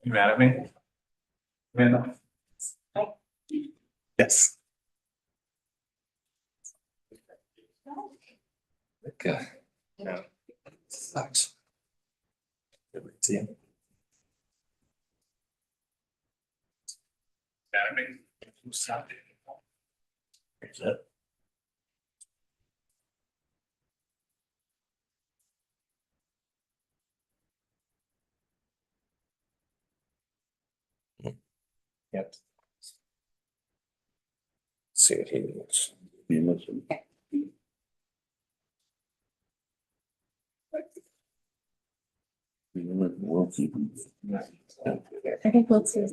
You mad at me? Amanda? Yes. Okay. Yeah. Sucks. Good to see you. Mad at me? Stop it. Here's it. Yep. See what he needs. We'll keep him. I think we'll see.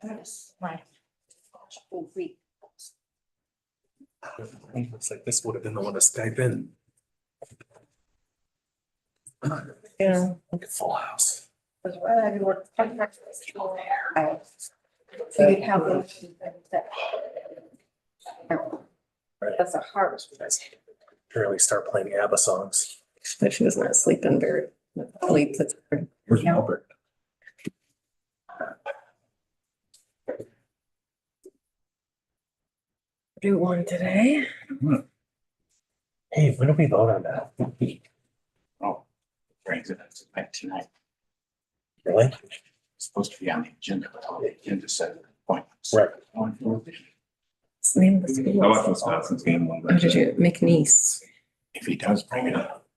That's right. Looks like this would have been the one to Skype in. Yeah. Look at Full House. So you'd have those. That's a hard. Apparently start playing ABBA songs. But she was not sleeping very. Sleep. Where's Yeah. Albert? Do one today. Hey, when do we vote on that? Oh, brings it back tonight. Really? It's supposed to be on the agenda, but all the agenda said appointments. Right. What's the name of the school? I watched Wisconsin's game one. What did you, McNeese? If he does bring it up,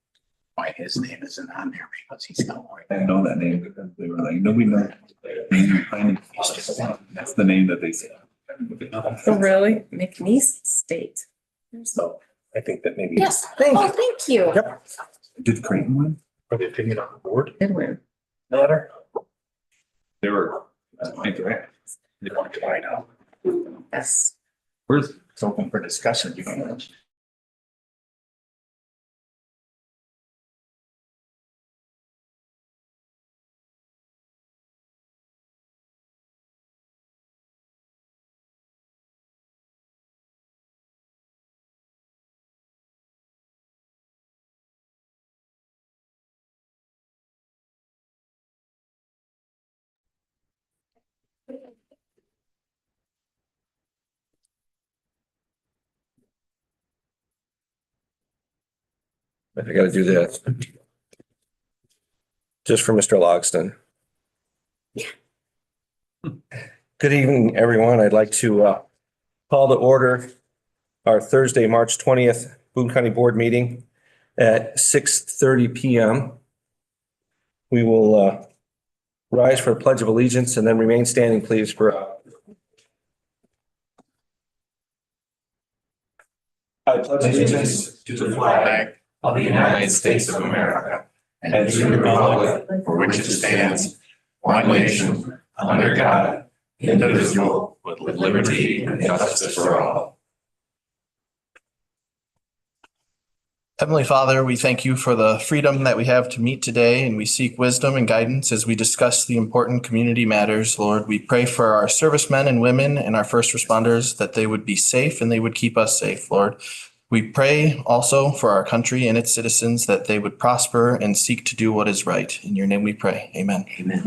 why his name isn't on there because he's got more. I know that name because they were like, nobody knows. That's the name that they said. Oh, really? McNeese State. So I think that maybe. Yes. Oh, thank you. Yep. Did Creighton win? Are they opinion on the board Good one. matter? They were, I think, right. They want to find out. Yes. Where's, It's open for discussion. You can. I gotta do this. Just for Mr. Logston. Good evening, everyone. I'd like to call to order our Thursday, March 20th Boone County Board meeting at 6:30 PM. We will rise for the Pledge of Allegiance and then remain standing, please, for I pledge allegiance To the flag of the United States of America and to the republic for which it stands, one nation, under God, indivisible, with liberty and justice for all. Heavenly Father, we thank you for the freedom that we have to meet today, and we seek wisdom and guidance as we discuss the important community matters. Lord, we pray for our servicemen and women and our first responders that they would be safe and they would keep us safe, Lord. We pray also for our country and its citizens that they would prosper and seek to do what is right. In your name we pray. Amen. Amen.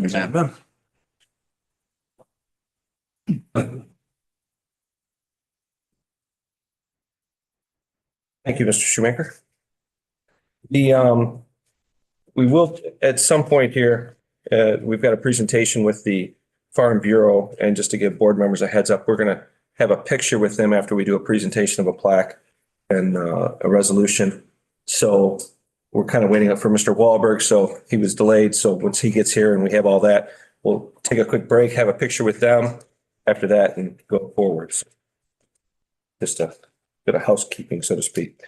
Thank you, Mr. Shoemaker. We will, at some point here, we've got a presentation with the Farm Bureau, and just to give board members a heads up, we're going to have a picture with them after we do a presentation of a plaque and a resolution. So we're kind of waiting up for Mr. Wahlberg, so he was delayed. So once he gets here and we have all that, we'll take a quick break, have a picture with them after that, and go forward. So just a bit of housekeeping, so to speak.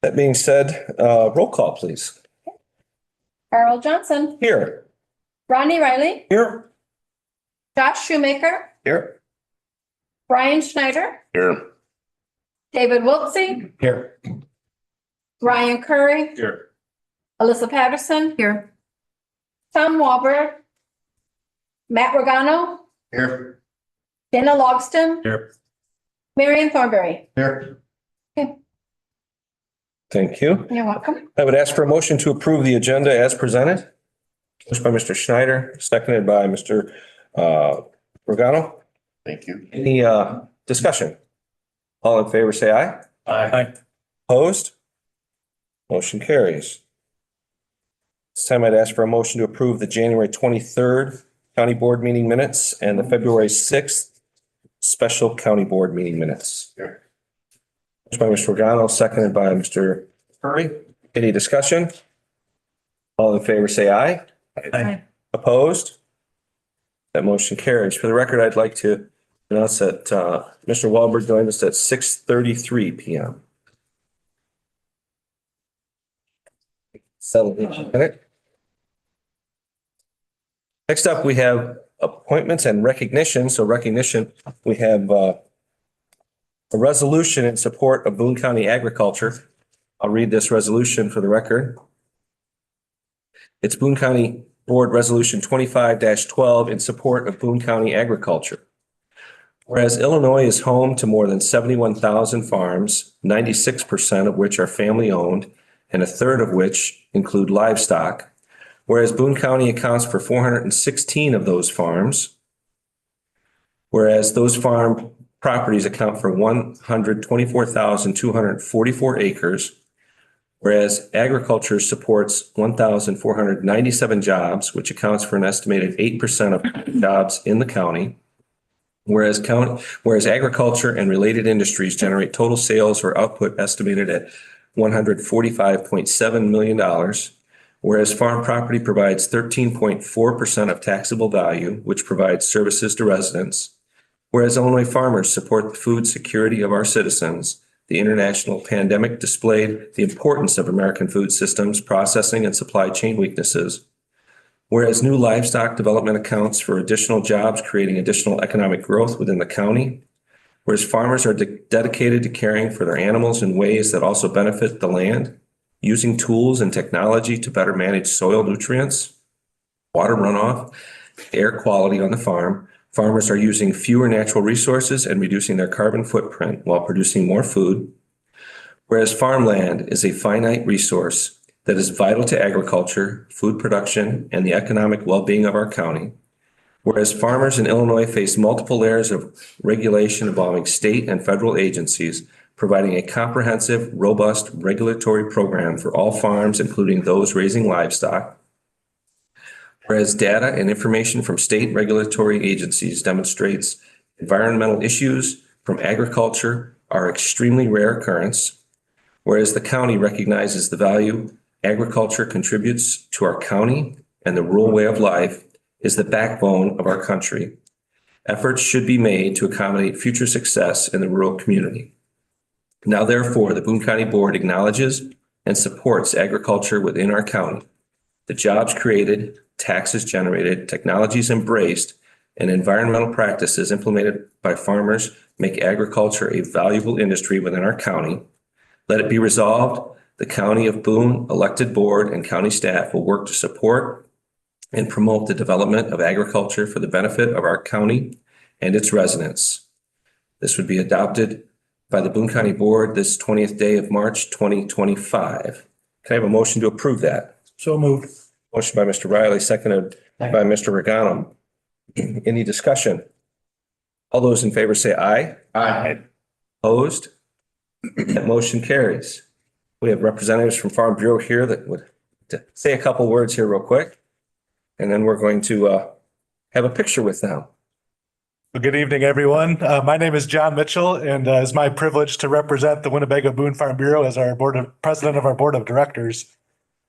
That being said, roll call, please. Carl Johnson, Here. Ronnie Riley, Here. Josh Shoemaker, Here. Brian Schneider, Here. David Wiltsey, Here. Ryan Curry, Here. Alyssa Patterson, here, Tom Walberg, Matt Regano, Here. Dana Logston. Here. Marion Thornberry. Here. Thank you. You're welcome. I would ask for a motion to approve the agenda as presented. Motion by Mr. Schneider, seconded by Mr. Regano. Thank you. Any discussion? All in favor, say aye. Aye. Opposed? Motion carries. This time I'd ask for a motion to approve the January 23rd County Board meeting minutes and the February 6th special County Board meeting minutes. Sure. Motion by Mr. Regano, seconded by Mr. Curry. Any discussion? All in favor, say aye. Aye. Opposed? That motion carries. For the record, I'd like to announce that Mr. Wahlberg joined us at 6:33 PM. Settle in a minute. Next up, we have appointments and recognition. So recognition, we have a resolution in support of Boone County agriculture. I'll read this resolution for the record. It's Boone County Board Resolution 25-12 in support of Boone County agriculture. Whereas Illinois is home to more than 71,000 farms, 96% of which are family-owned, and a third of which include livestock. Whereas Boone County accounts for 416 of those farms. Whereas those farm properties account for 124,244 acres. Whereas agriculture supports 1,497 jobs, which accounts for an estimated 8% of jobs in the county. Whereas agriculture and related industries generate total sales or output estimated at $145.7 million. Whereas farm property provides 13.4% of taxable value, which provides services to residents. Whereas Illinois farmers support the food security of our citizens. The international pandemic displayed the importance of American food systems, processing, and supply chain weaknesses. Whereas new livestock development accounts for additional jobs, creating additional economic growth within the county. Whereas farmers are dedicated to caring for their animals in ways that also benefit the land, using tools and technology to better manage soil nutrients, water runoff, air quality on the farm. Farmers are using fewer natural resources and reducing their carbon footprint while producing more food. Whereas farmland is a finite resource that is vital to agriculture, food production, and the economic well-being of our county. Whereas farmers in Illinois face multiple layers of regulation involving state and federal agencies, providing a comprehensive, robust regulatory program for all farms, including those raising livestock. Whereas data and information from state regulatory agencies demonstrates environmental issues from agriculture are extremely rare occurrence. Whereas the county recognizes the value agriculture contributes to our county and the rural way of life is the backbone of our country. Efforts should be made to accommodate future success in the rural community. Now, therefore, the Boone County Board acknowledges and supports agriculture within our county. The jobs created, taxes generated, technologies embraced, and environmental practices implemented by farmers make agriculture a valuable industry within our county. Let it be resolved, the County of Boone elected board and county staff will work to support and promote the development of agriculture for the benefit of our county and its residents. This would be adopted by the Boone County Board this 20th day of March, 2025. Can I have a motion to approve that? So moved. Motion by Mr. Riley, seconded by Mr. Regano. Any discussion? All those in favor say aye. Aye. Opposed? That motion carries. We have representatives from Farm Bureau here that would say a couple words here real quick. And then we're going to have a picture with them. Well, good evening, everyone. My name is John Mitchell, and it's my privilege to represent the Winnebago Boone Farm Bureau as our president of our board of directors.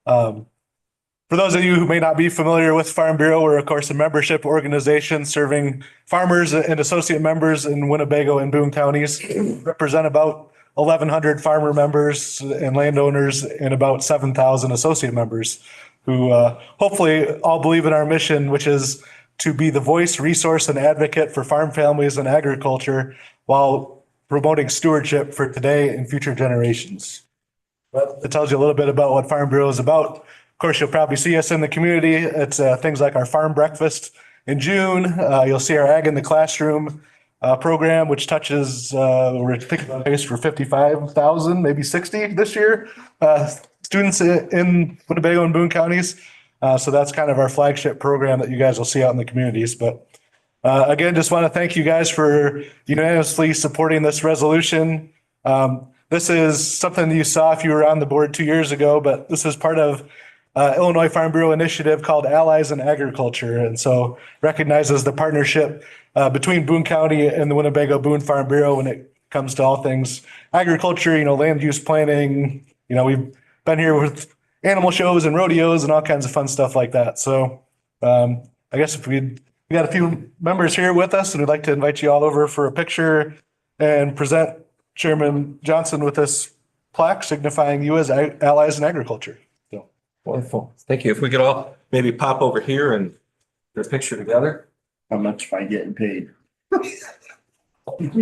For those of you who may not be familiar with Farm Bureau, we're of course a membership organization serving farmers and associate members in Winnebago and Boone counties. We represent about 1,100 farmer members and landowners and about 7,000 associate members who hopefully all believe in our mission, which is to be the voice, resource, and advocate for farm families and agriculture while promoting stewardship for today and future generations. Well, it tells you a little bit about what Farm Bureau is about. Of course, you'll probably see us in the community. It's things like our farm breakfast in June. You'll see our Ag in the Classroom program, which touches, we're thinking about pace for 55,000, maybe 60 this year, students in Winnebago and Boone counties. So that's kind of our flagship program that you guys will see out in the communities. But again, just want to thank you guys for unanimously supporting this resolution. This is something you saw if you were on the board 2 years ago, but this is part of Illinois Farm Bureau initiative called Allies in Agriculture. And so recognizes the partnership between Boone County and the Winnebago Boone Farm Bureau when it comes to all things agriculture, land use planning. We've been here with animal shows and rodeos and all kinds of fun stuff like that. So I guess if we got a few members here with us, and we'd like to invite you all over for a picture and present Chairman Johnson with this plaque signifying you as allies in agriculture. So. Wonderful. Thank you. If we could all maybe pop over here and get a picture together. How much am I getting paid? Marie, do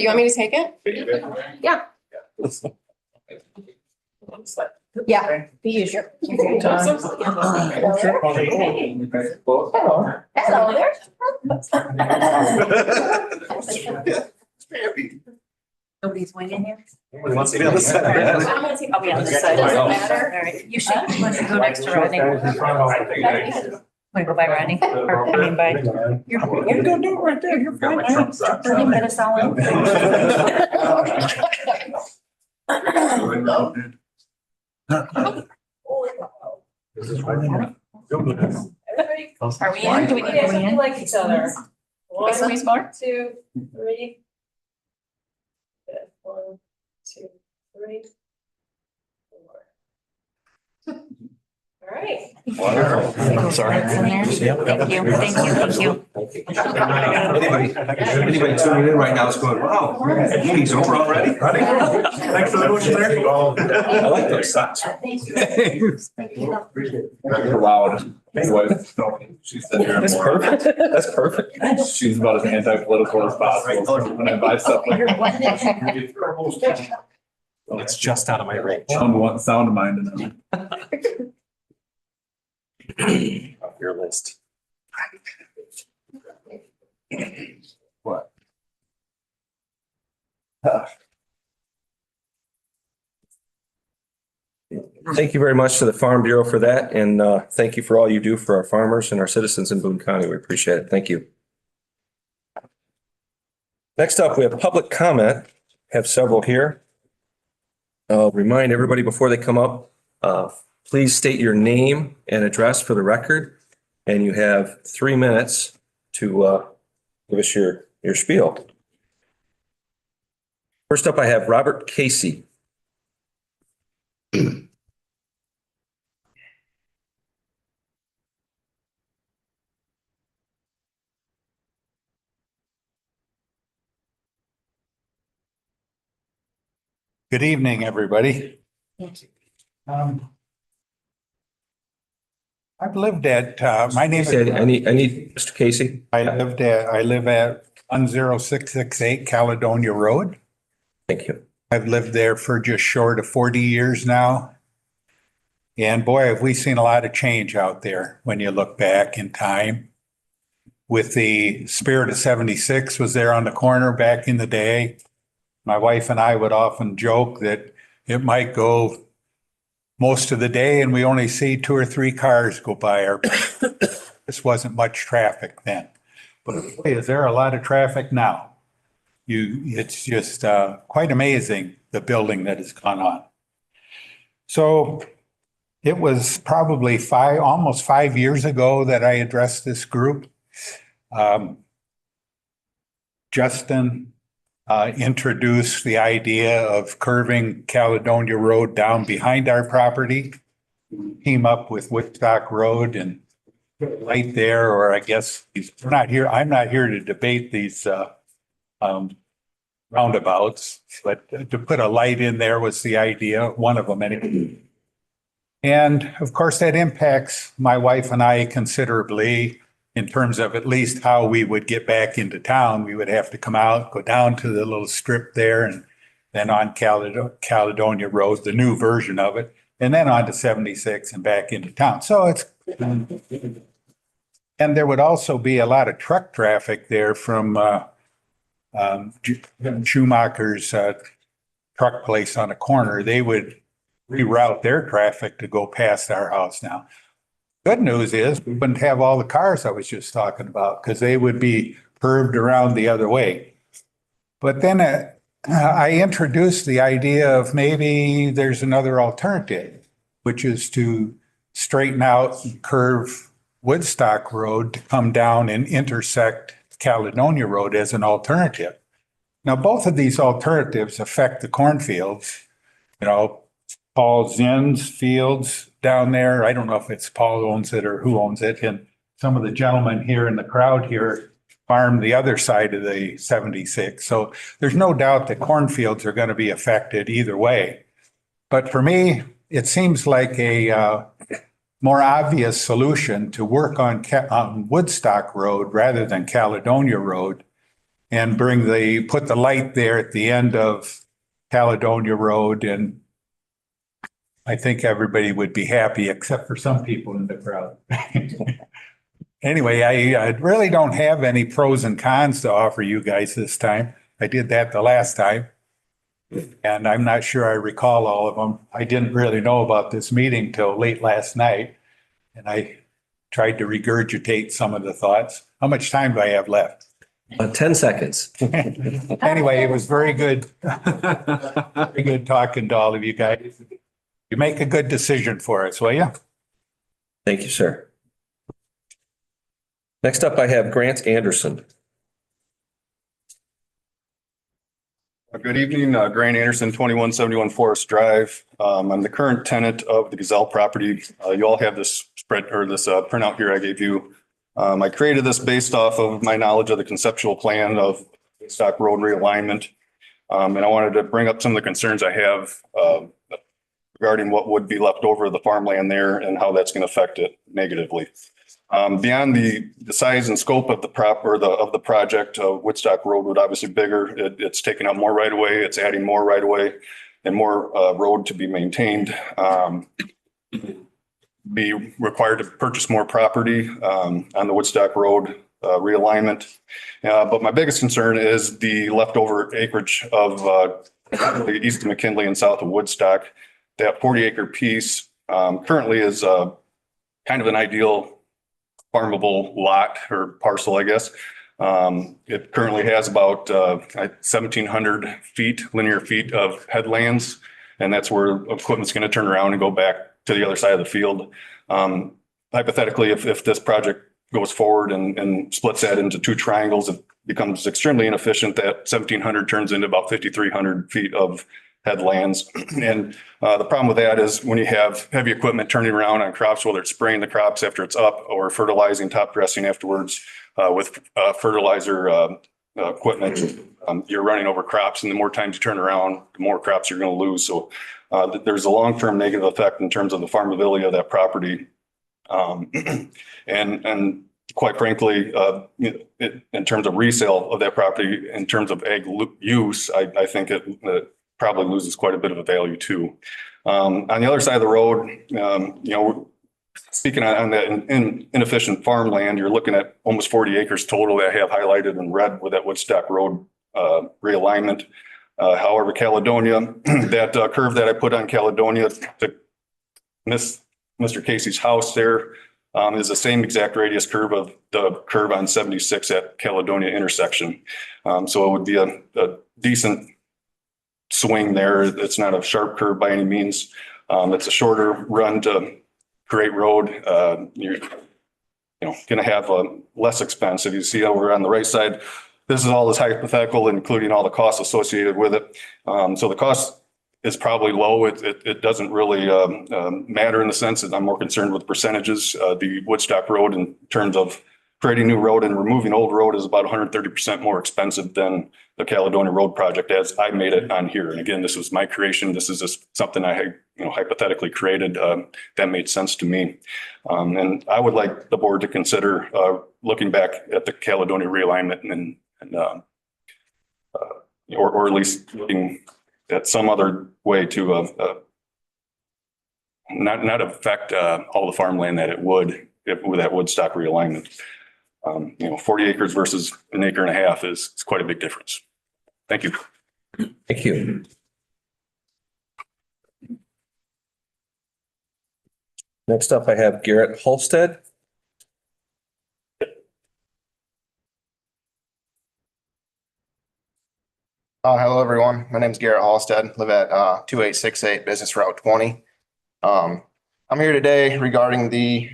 you want me to take it? Yeah, the usual. Hello there. Nobody's winging here? Everybody wants to be on the side. I'll be on this side. Doesn't matter. All right. You should go next to Rodney. Want to go by Rodney? Or, I mean, by. You're gonna do it right there. You're fine. Rodney, get us all in. Are we in? Do we need to go in? Like each other. One, squeeze more? 2, 3. Good. 1, 2, 3, 4. All right. Sorry. That's in there. Thank you. Anybody tuning in right now is going, wow, meeting's over already? Thanks for the motion there. I like those socks. Loud. My wife, she said here. That's perfect. That's perfect. She's about as anti-political as possible when I buy stuff like that. It's just out of my range. Sound of mind. Off your list. What? Thank you very much to the Farm Bureau for that. And thank you for all you do for our farmers and our citizens in Boone County. We appreciate it. Thank you. Next up, we have public comment. Have several here. I'll remind everybody before they come up, please state your name and address for the record. And you have 3 minutes to give us your spiel. First up, I have Robert Casey. Good evening, everybody. I've lived at, my name I is, need Mr. Casey. I live at 10668 Caledonia Road. Thank you. I've lived there for just short of 40 years now. And boy, have we seen a lot of change out there when you look back in time. With the Spirit of 76 was there on the corner back in the day. My wife and I would often joke that it might go most of the day and we only see 2 or 3 cars go by. This wasn't much traffic then. But boy, is there a lot of traffic now. It's just quite amazing, the building that has gone on. So it was probably almost 5 years ago that I addressed this group. Justin introduced the idea of curving Caledonia Road down behind our property, came up with Woodstock Road and right there, or I guess I'm not here to debate these roundabouts, but to put a light in there was the idea, one of them anyway. And of course, that impacts my wife and I considerably in terms of at least how we would get back into town. We would have to come out, go down to the little strip there and then on Caledonia Road, the new version of it, and then on to 76 and back into town. So it's, and there would also be a lot of truck traffic there from Schumacher's truck place on the corner. They would reroute their traffic to go past our house now. Good news is we wouldn't have all the cars I was just talking about because they would be curved around the other way. But then I introduced the idea of maybe there's another alternative, which is to straighten out and curve Woodstock Road to come down and intersect Caledonia Road as an alternative. Now, both of these alternatives affect the cornfields. You know, Paul Zinn's fields down there. I don't know if it's Paul owns it or who owns it. And some of the gentlemen here in the crowd here farm the other side of the 76. So there's no doubt that cornfields are going to be affected either way. But for me, it seems like a more obvious solution to work on Woodstock Road rather than Caledonia Road and put the light there at the end of Caledonia Road. And I think everybody would be happy except for some people in the crowd. Anyway, I really don't have any pros and cons to offer you guys this time. I did that the last time. And I'm not sure I recall all of them. I didn't really know about this meeting till late last night. And I tried to regurgitate some of the thoughts. How much time do I have left? 10 seconds. Anyway, it was very good. Very good talking to all of you guys. You make a good decision for us, will you? Thank you, sir. Next up, I have Grant Anderson. Good evening, Grant Anderson, 2171 Forest Drive. I'm the current tenant of the Gazelle property. You all have this spread or this printout here I gave you. I created this based off of my knowledge of the conceptual plan of Woodstock Road realignment. And I wanted to bring up some of the concerns I have regarding what would be left over of the farmland there and how that's going to affect it negatively. Beyond the size and scope of the project, Woodstock Road would obviously bigger. It's taking up more right of way. It's adding more right of way and more road to be maintained. Be required to purchase more property on the Woodstock Road realignment. But my biggest concern is the leftover acreage of the east of McKinley and south of Woodstock. That 40-acre piece currently is kind of an ideal farmable lot or parcel, I guess. It currently has about 1,700 linear feet of headlands, and that's where equipment's going to turn around and go back to the other side of the field. Hypothetically, if this project goes forward and splits that into two triangles, it becomes extremely inefficient. That 1,700 turns into about 5,300 feet of headlands. And the problem with that is when you have heavy equipment turning around on crops, whether it's spraying the crops after it's up or fertilizing, top dressing afterwards with fertilizer equipment, you're running over crops, and the more times you turn around, the more crops you're going to lose. So there's a long-term negative effect in terms of the farmability of that property. And quite frankly, in terms of resale of that property, in terms of ag use, I think it probably loses quite a bit of a value too. On the other side of the road, speaking on that inefficient farmland, you're looking at almost 40 acres total that I have highlighted in red with that Woodstock Road realignment. However, Caledonia, that curve that I put on Caledonia to Mr. Casey's house there is the same exact radius curve of the curve on 76 at Caledonia intersection. So it would be a decent swing there. It's not a sharp curve by any means. It's a shorter run to Great Road. You're going to have less expense. If you see over on the right side, this is all this hypothetical, including all the costs associated with it. So the cost is probably low. It doesn't really matter in the sense that I'm more concerned with percentages. The Woodstock Road in terms of creating new road and removing old road is about 130% more expensive than the Caledonia Road project as I made it on here. And again, this was my creation. This is just something I had, hypothetically created that made sense to me. And I would like the board to consider looking back at the Caledonia realignment or at least looking at some other way to not affect all the farmland that it would if with that Woodstock realignment. 40 acres versus an acre and a half is quite a big difference. Thank you. Thank you. Next up, I have Garrett Holstead. Hello, everyone. My name is Garrett Halstead, live at 2868 Business Route 20. I'm here today regarding the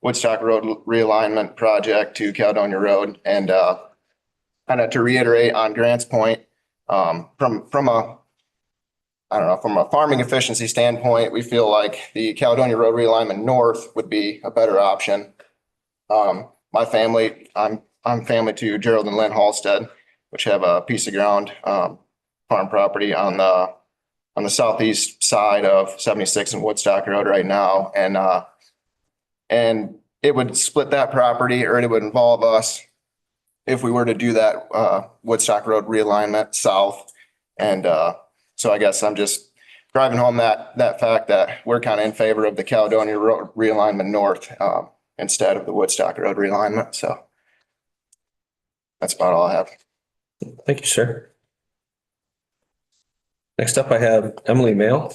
Woodstock Road realignment project to Caledonia Road, and kind of to reiterate on Grant's point, from a farming efficiency standpoint, we feel like the Caledonia Road realignment north would be a better option. My family, I'm family to Gerald and Lynn Halstead, which have a piece of ground, farm property on the southeast side of 76 and Woodstock Road right now. And it would split that property, or it would involve us if we were to do that Woodstock Road realignment south. And so I guess I'm just driving home that fact that we're kind of in favor of the Caledonia Road realignment north instead of the Woodstock Road realignment. So that's about all I have. Thank you, sir. Next up, I have Emily Mail.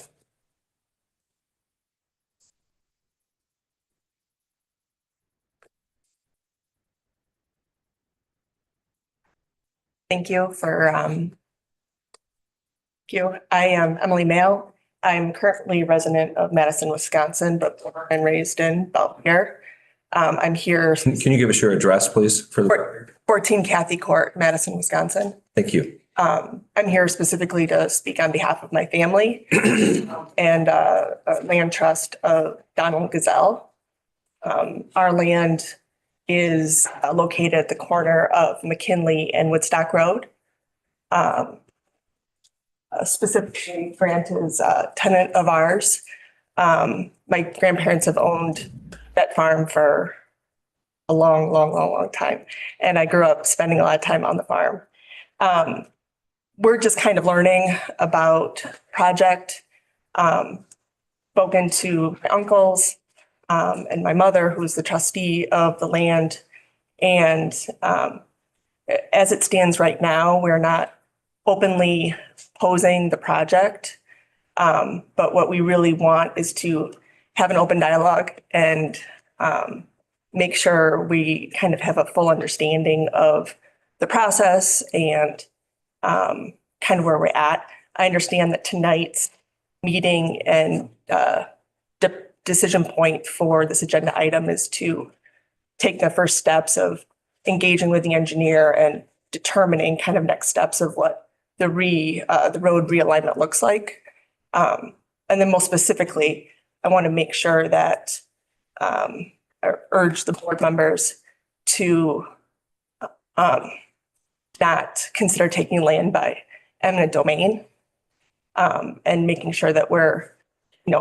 Thank you for, thank you. I am Emily Mail. I'm currently a resident of Madison, Wisconsin, but born and raised in Belvidere. I'm here. Can you give us your address, please? For 14 Kathy Court, Madison, Wisconsin. Thank you. I'm here specifically to speak on behalf of my family and a land trust of Donald Gazelle. Our land is located at the corner of McKinley and Woodstock Road. Specifically, Grant is a tenant of ours. My grandparents have owned that farm for a long time. And I grew up spending a lot of time on the farm. We're just kind of learning about project, spoken to my uncles and my mother, who's the trustee of the land. And as it stands right now, we're not openly opposing the project. But what we really want is to have an open dialogue and make sure we kind of have a full understanding of the process and kind of where we're at. I understand that tonight's meeting and decision point for this agenda item is to take the first steps of engaging with the engineer and determining kind of next steps of what the road realignment looks like. And then most specifically, I want to make sure that I urge the board members to not consider taking land by eminent domain and making sure that we're,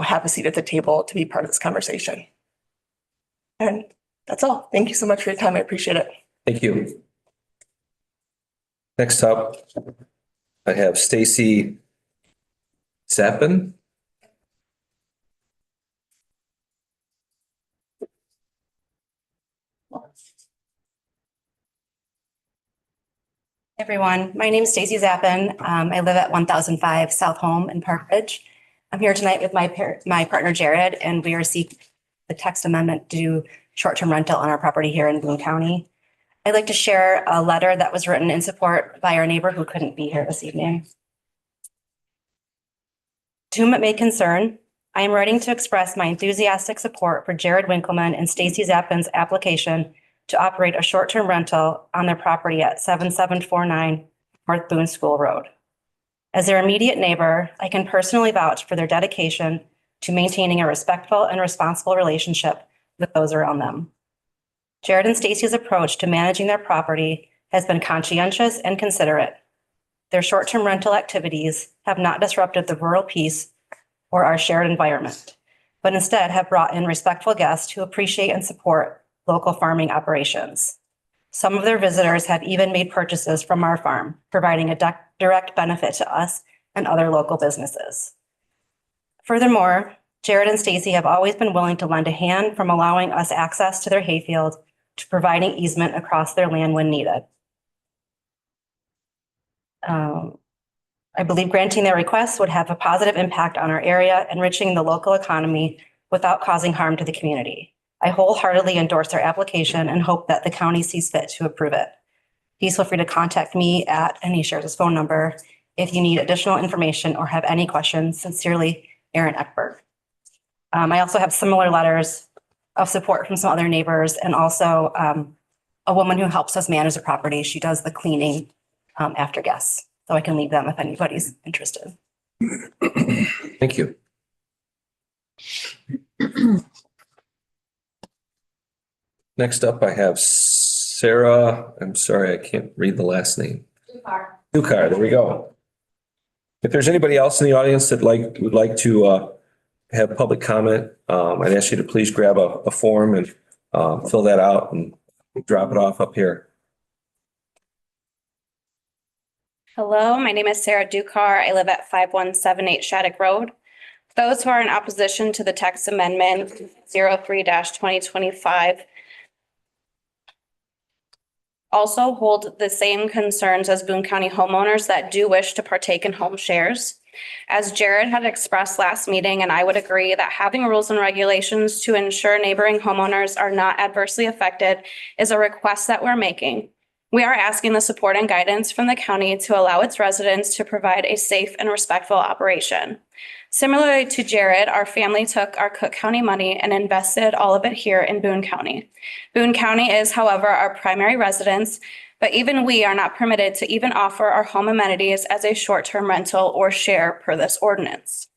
have a seat at the table to be part of this conversation. And that's all. Thank you so much for your time. I appreciate it. Thank you. Next up, I have Stacy Zappin. Everyone, my name is Stacy Zappin. I live at 1005 South Home in Park Ridge. I'm here tonight with my partner Jared, and we are seeking the text amendment to do short-term rental on our property here in Boone County. I'd like to share a letter that was written in support by our neighbor who couldn't be here this evening. To whom it may concern, I am writing to express my enthusiastic support for Jared Winkleman and Stacy Zappin's application to operate a short-term rental on their property at 7749 North Boone School Road. As their immediate neighbor, I can personally vouch for their dedication to maintaining a respectful and responsible relationship with those around them. Jared and Stacy's approach to managing their property has been conscientious and considerate. Their short-term rental activities have not disrupted the rural peace or our shared environment, but instead have brought in respectful guests who appreciate and support local farming operations. Some of their visitors have even made purchases from our farm, providing a direct benefit to us and other local businesses. Furthermore, Jared and Stacy have always been willing to lend a hand from allowing us access to their hayfield to providing easement across their land when needed. I believe granting their request would have a positive impact on our area, enriching the local economy without causing harm to the community. I wholeheartedly endorse their application and hope that the county sees fit to approve it. Please feel free to contact me at, and he shares his phone number, if you need additional information or have any questions. Sincerely, Aaron Eckberg. I also have similar letters of support from some other neighbors and also a woman who helps us manage the property. She does the cleaning after guests. So I can leave them if anybody's interested. Thank you. Next up, I have Sarah. I'm sorry, I can't read the last name. Dukar, there we go. If there's anybody else in the audience that would like to have public comment, I'd ask you to please grab a form and fill that out and drop it off up here. Hello, my name is Sarah Dukar. I live at 5178 Shattuck Road. Those who are in opposition to the text amendment 03-2025 also hold the same concerns as Boone County homeowners that do wish to partake in home shares. As Jared had expressed last meeting, and I would agree that having rules and regulations to ensure neighboring homeowners are not adversely affected is a request that we're making. We are asking the support and guidance from the county to allow its residents to provide a safe and respectful operation. Similarly to Jared, our family took our Cook County money and invested all of it here in Boone County. Boone County is, however, our primary residence, but even we are not permitted to even offer our home amenities as a short-term rental or share per this ordinance.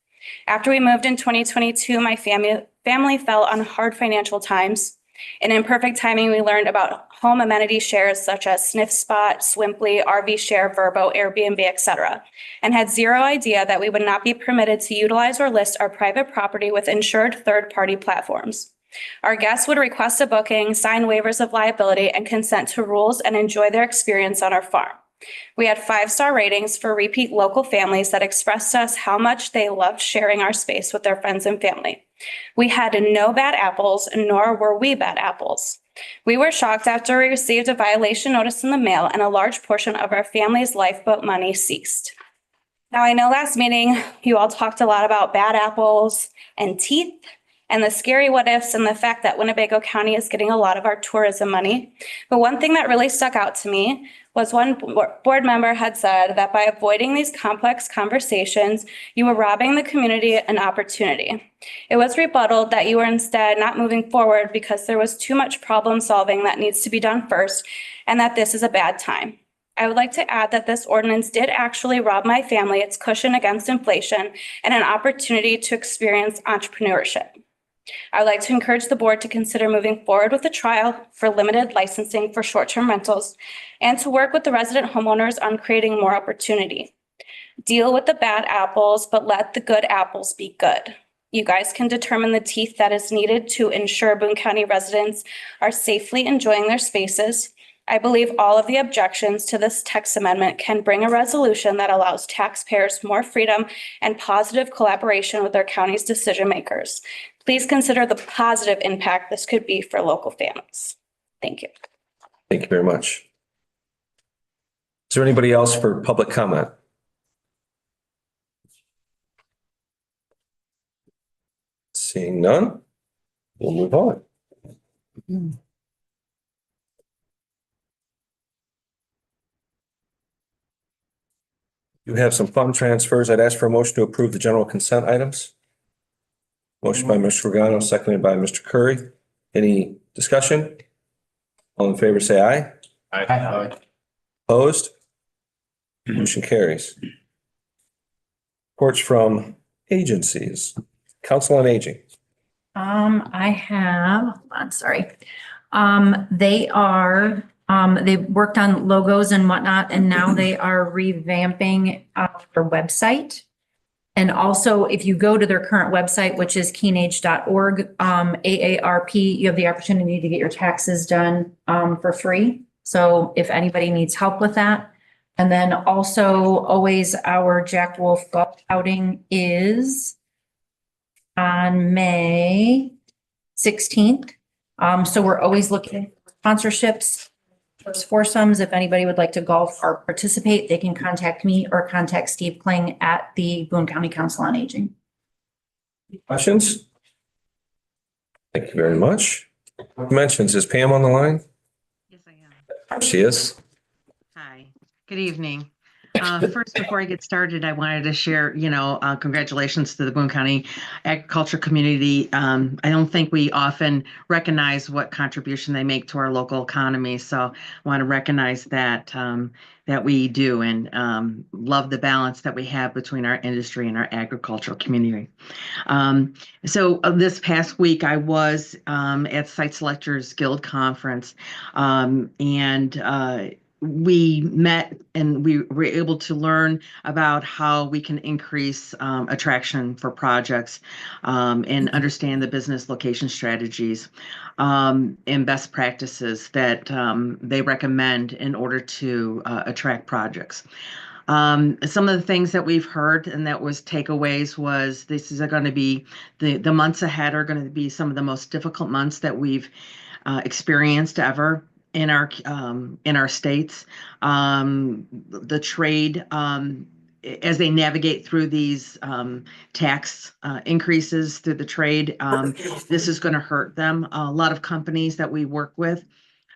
After we moved in 2022, my family fell on hard financial times. In imperfect timing, we learned about home amenity shares such as Sniff Spot, Swimply, RV Share, Verbo, Airbnb, etc., and had zero idea that we would not be permitted to utilize or list our private property with insured third-party platforms. Our guests would request a booking, sign waivers of liability, and consent to rules and enjoy their experience on our farm. We had 5-star ratings for repeat local families that expressed to us how much they loved sharing our space with their friends and family. We had no bad apples, nor were we bad apples. We were shocked after we received a violation notice in the mail and a large portion of our family's lifeboat money ceased. Now, I know last meeting you all talked a lot about bad apples and teeth and the scary what ifs and the fact that Winnebago County is getting a lot of our tourism money. But one thing that really stuck out to me was one board member had said that by avoiding these complex conversations, you were robbing the community an opportunity. It was rebutted that you were instead not moving forward because there was too much problem solving that needs to be done first, and that this is a bad time. I would like to add that this ordinance did actually rob my family its cushion against inflation and an opportunity to experience entrepreneurship. I would like to encourage the board to consider moving forward with a trial for limited licensing for short-term rentals and to work with the resident homeowners on creating more opportunity. Deal with the bad apples, but let the good apples be good. You guys can determine the teeth that is needed to ensure Boone County residents are safely enjoying their spaces. I believe all of the objections to this text amendment can bring a resolution that allows taxpayers more freedom and positive collaboration with their county's decision makers. Please consider the positive impact this could be for local families. Thank you. Thank you very much. Is there anybody else for public comment? Seeing none, we'll move on. You have some fund transfers. I'd ask for a motion to approve the general consent items. Motion by Mr. Regano, seconded by Mr. Curry. Any discussion? All in favor, say aye. Aye. Opposed? Motion carries. Reports from agencies. Council on Aging. I have, hold on, sorry. They worked on logos and whatnot, and now they are revamping their website. And also, if you go to their current website, which is keenage.org, AARP, you have the opportunity to get your taxes done for free. So if anybody needs help with that, And then also always our Jack Wolf golf outing is on May 16th. So we're always looking for sponsorships, those foursomes. If anybody would like to golf or participate, they can contact me or contact Steve Kling at the Boone County Council on Aging. Questions? Thank you very much. Mentions, is Pam on the line? Yes, I am. There she is. Hi, good evening. First, before I get started, I wanted to share, congratulations to the Boone County agriculture community. I don't think we often recognize what contribution they make to our local economy. So I want to recognize that that we do, and love the balance that we have between our industry and our agricultural community. So this past week, I was at Site Selectors Guild Conference, and we met and we were able to learn about how we can increase attraction for projects, and understand the business location strategies and best practices that they recommend in order to attract projects. Some of the things that we've heard and that was takeaways was this is going to be the months ahead are going to be some of the most difficult months that we've experienced ever in our states. The trade, as they navigate through these tax increases through the trade, this is going to hurt them. A lot of companies that we work with,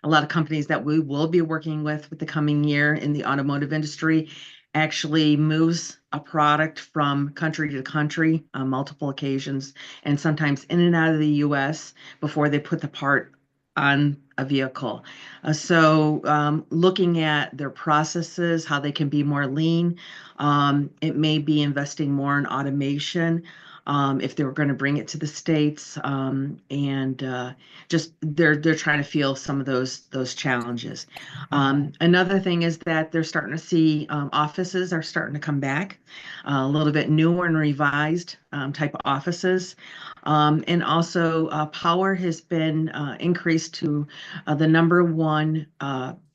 a lot of companies that we will be working with the coming year in the automotive industry actually moves a product from country to country on multiple occasions, and sometimes in and out of the US before they put the part on a vehicle. So looking at their processes, how they can be more lean, it may be investing more in automation if they were going to bring it to the States, and just they're trying to feel some of those challenges. Another thing is that they're starting to see offices are starting to come back, a little bit newer and revised type of offices. And also power has been increased to the number one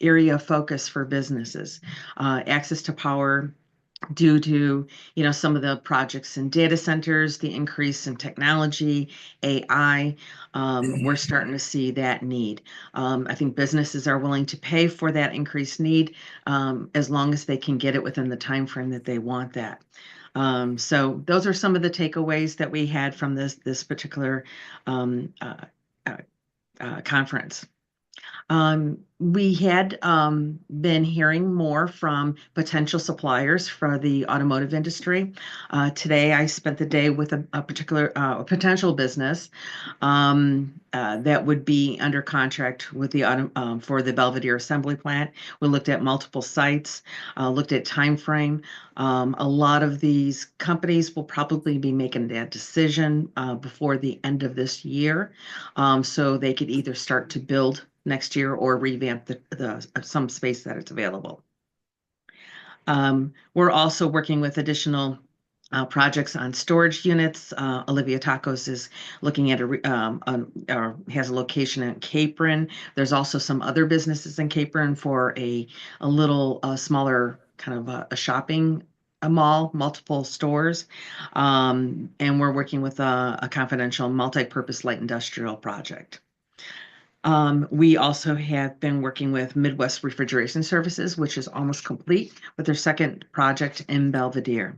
area of focus for businesses. Access to power due to some of the projects in data centers, the increase in technology, AI, we're starting to see that need. I think businesses are willing to pay for that increased need as long as they can get it within the time frame that they want that. So those are some of the takeaways that we had from this particular conference. We had been hearing more from potential suppliers for the automotive industry. Today, I spent the day with a particular potential business that would be under contract with the for the Belvedere assembly plant. We looked at multiple sites, looked at time frame. A lot of these companies will probably be making that decision before the end of this year, so they could either start to build next year or revamp some space that it's available. We're also working with additional projects on storage units. Olivia Tacos is looking at or has a location in Capron. There's also some other businesses in Capron for a little smaller kind of a shopping mall, multiple stores. And we're working with a confidential multi-purpose light industrial project. We also have been working with Midwest Refrigeration Services, which is almost complete with their second project in Belvedere.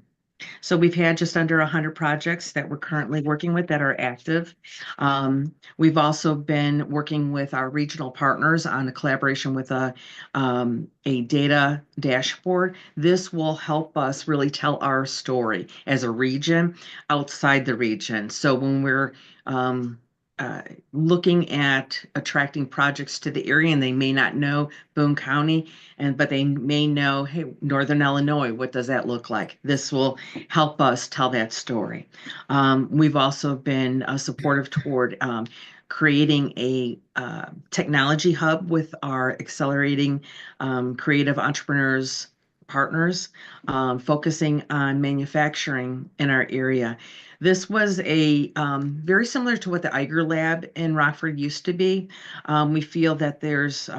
So we've had just under 100 projects that we're currently working with that are active. We've also been working with our regional partners on a collaboration with a data dashboard. This will help us really tell our story as a region outside the region. So when we're looking at attracting projects to the area, and they may not know Boone County, but they may know, hey, Northern Illinois, what does that look like? This will help us tell that story. We've also been supportive toward creating a technology hub with our accelerating creative entrepreneurs partners, focusing on manufacturing in our area. This was a very similar to what the Eiger Lab in Rockford used to be. We feel that there's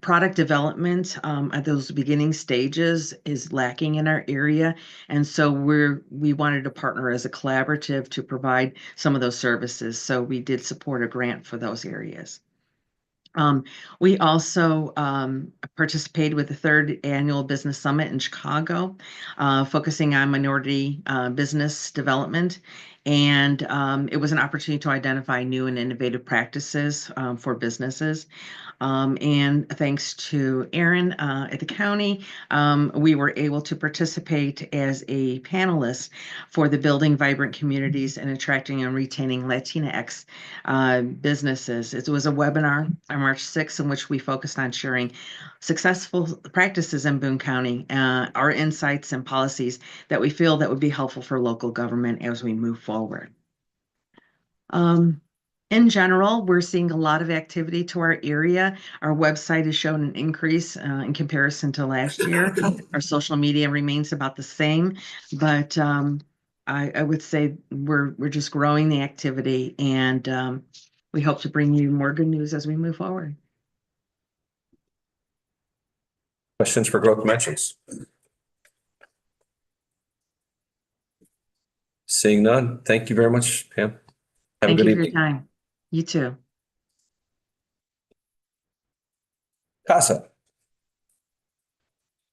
product development at those beginning stages is lacking in our area. And so we wanted to partner as a collaborative to provide some of those services. So we did support a grant for those areas. We also participated with the 3rd Annual Business Summit in Chicago, focusing on minority business development. And it was an opportunity to identify new and innovative practices for businesses. And thanks to Aaron at the county, we were able to participate as a panelist for the Building Vibrant Communities and Attracting and Retaining Latinx businesses. It was a webinar on March 6th in which we focused on sharing successful practices in Boone County, our insights and policies that we feel that would be helpful for local government as we move forward. In general, we're seeing a lot of activity to our area. Our website has shown an increase in comparison to last year. Our social media remains about the same, but I would say we're just growing the activity, and we hope to bring you more good news as we move forward. Questions for Growth Dimensions? Seeing none, thank you very much, Pam. Have a Thank good you for your evening. time. You too. CASA.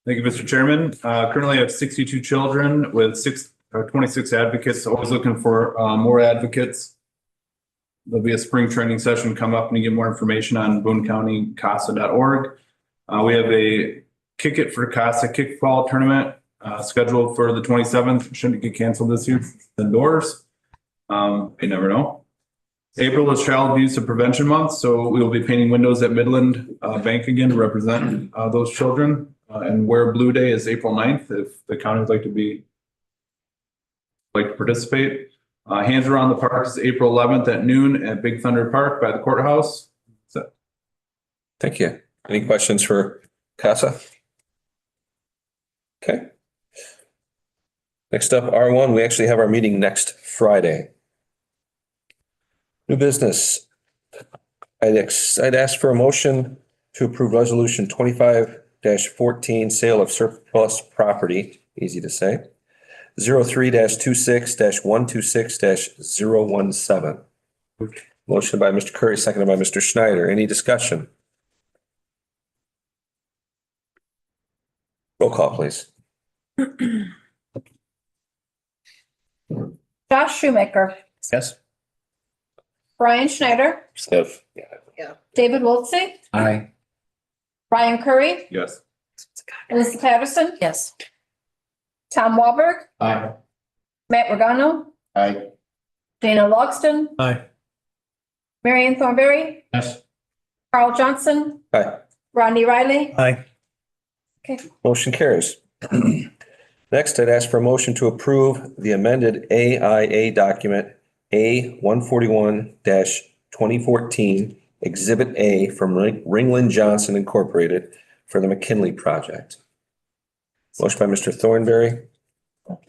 Thank you, Mr. Chairman. Currently I have 62 children with 26 advocates, always looking for more advocates. There'll be a spring training session come up and you get more information on BooneCountyCASA.org. We have a Kick It for CASA kickball tournament scheduled for the 27th. Shouldn't get canceled this year. Indoors. You never know. April is Child Abuse and Prevention Month, so we will be painting windows at Midland Bank again to represent those children. And Wear Blue Day is April 9th if the county would like to participate. Hands Around the Park is April 11th at noon at Big Thunder Park by the courthouse. Thank you. Any questions for CASA? Okay. Next up, R1, we actually have our meeting next Friday. New business. I'd ask for a motion to approve resolution 25-14, sale of surplus property, easy to say, 03-26-126-017. Motion by Mr. Curry, seconded by Mr. Schneider. Any discussion? Roll call, please. Josh Shoemaker, Yes. Brian Schneider, Yes. David Wiltsey, Aye. Ryan Curry, Yes. Melissa Patterson, Yes. Tom Walberg, Aye. Matt Regano, Aye. Dana Logston, Aye. Marion Thornberry, Yes. Carl Johnson, Aye. Rodney Riley. Aye. Motion carries. Next, I'd ask for a motion to approve the amended AIA document A141-2014, Exhibit A from Ringland Johnson Incorporated for the McKinley project. Motion by Mr. Thornberry. Oh,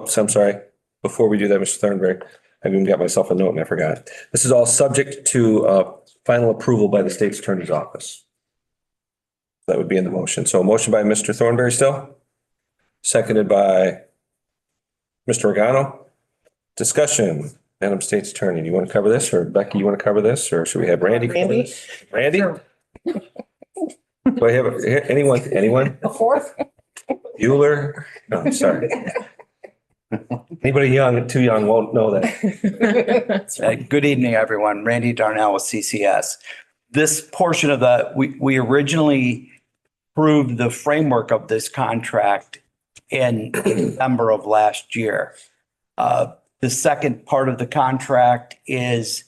so I'm sorry. Before we do that, Mr. Thornberry, I even got myself a note and I forgot. This is all subject to final approval by the state's attorney's office. That would be in the motion. So a motion by Mr. Thornberry still, seconded by Mr. Regano. Discussion, Madam State's Attorney, do you want to cover this, or Becky, you want to cover this, or should we have Randy? cover Randy? this? Randy? Do I have anyone? The fourth. Bueller? No, I'm sorry. Anybody young, too young won't know that. Good evening, everyone. Randy Darnell with CCS. This portion of we originally approved the framework of this contract in November of last year. The second part of the contract is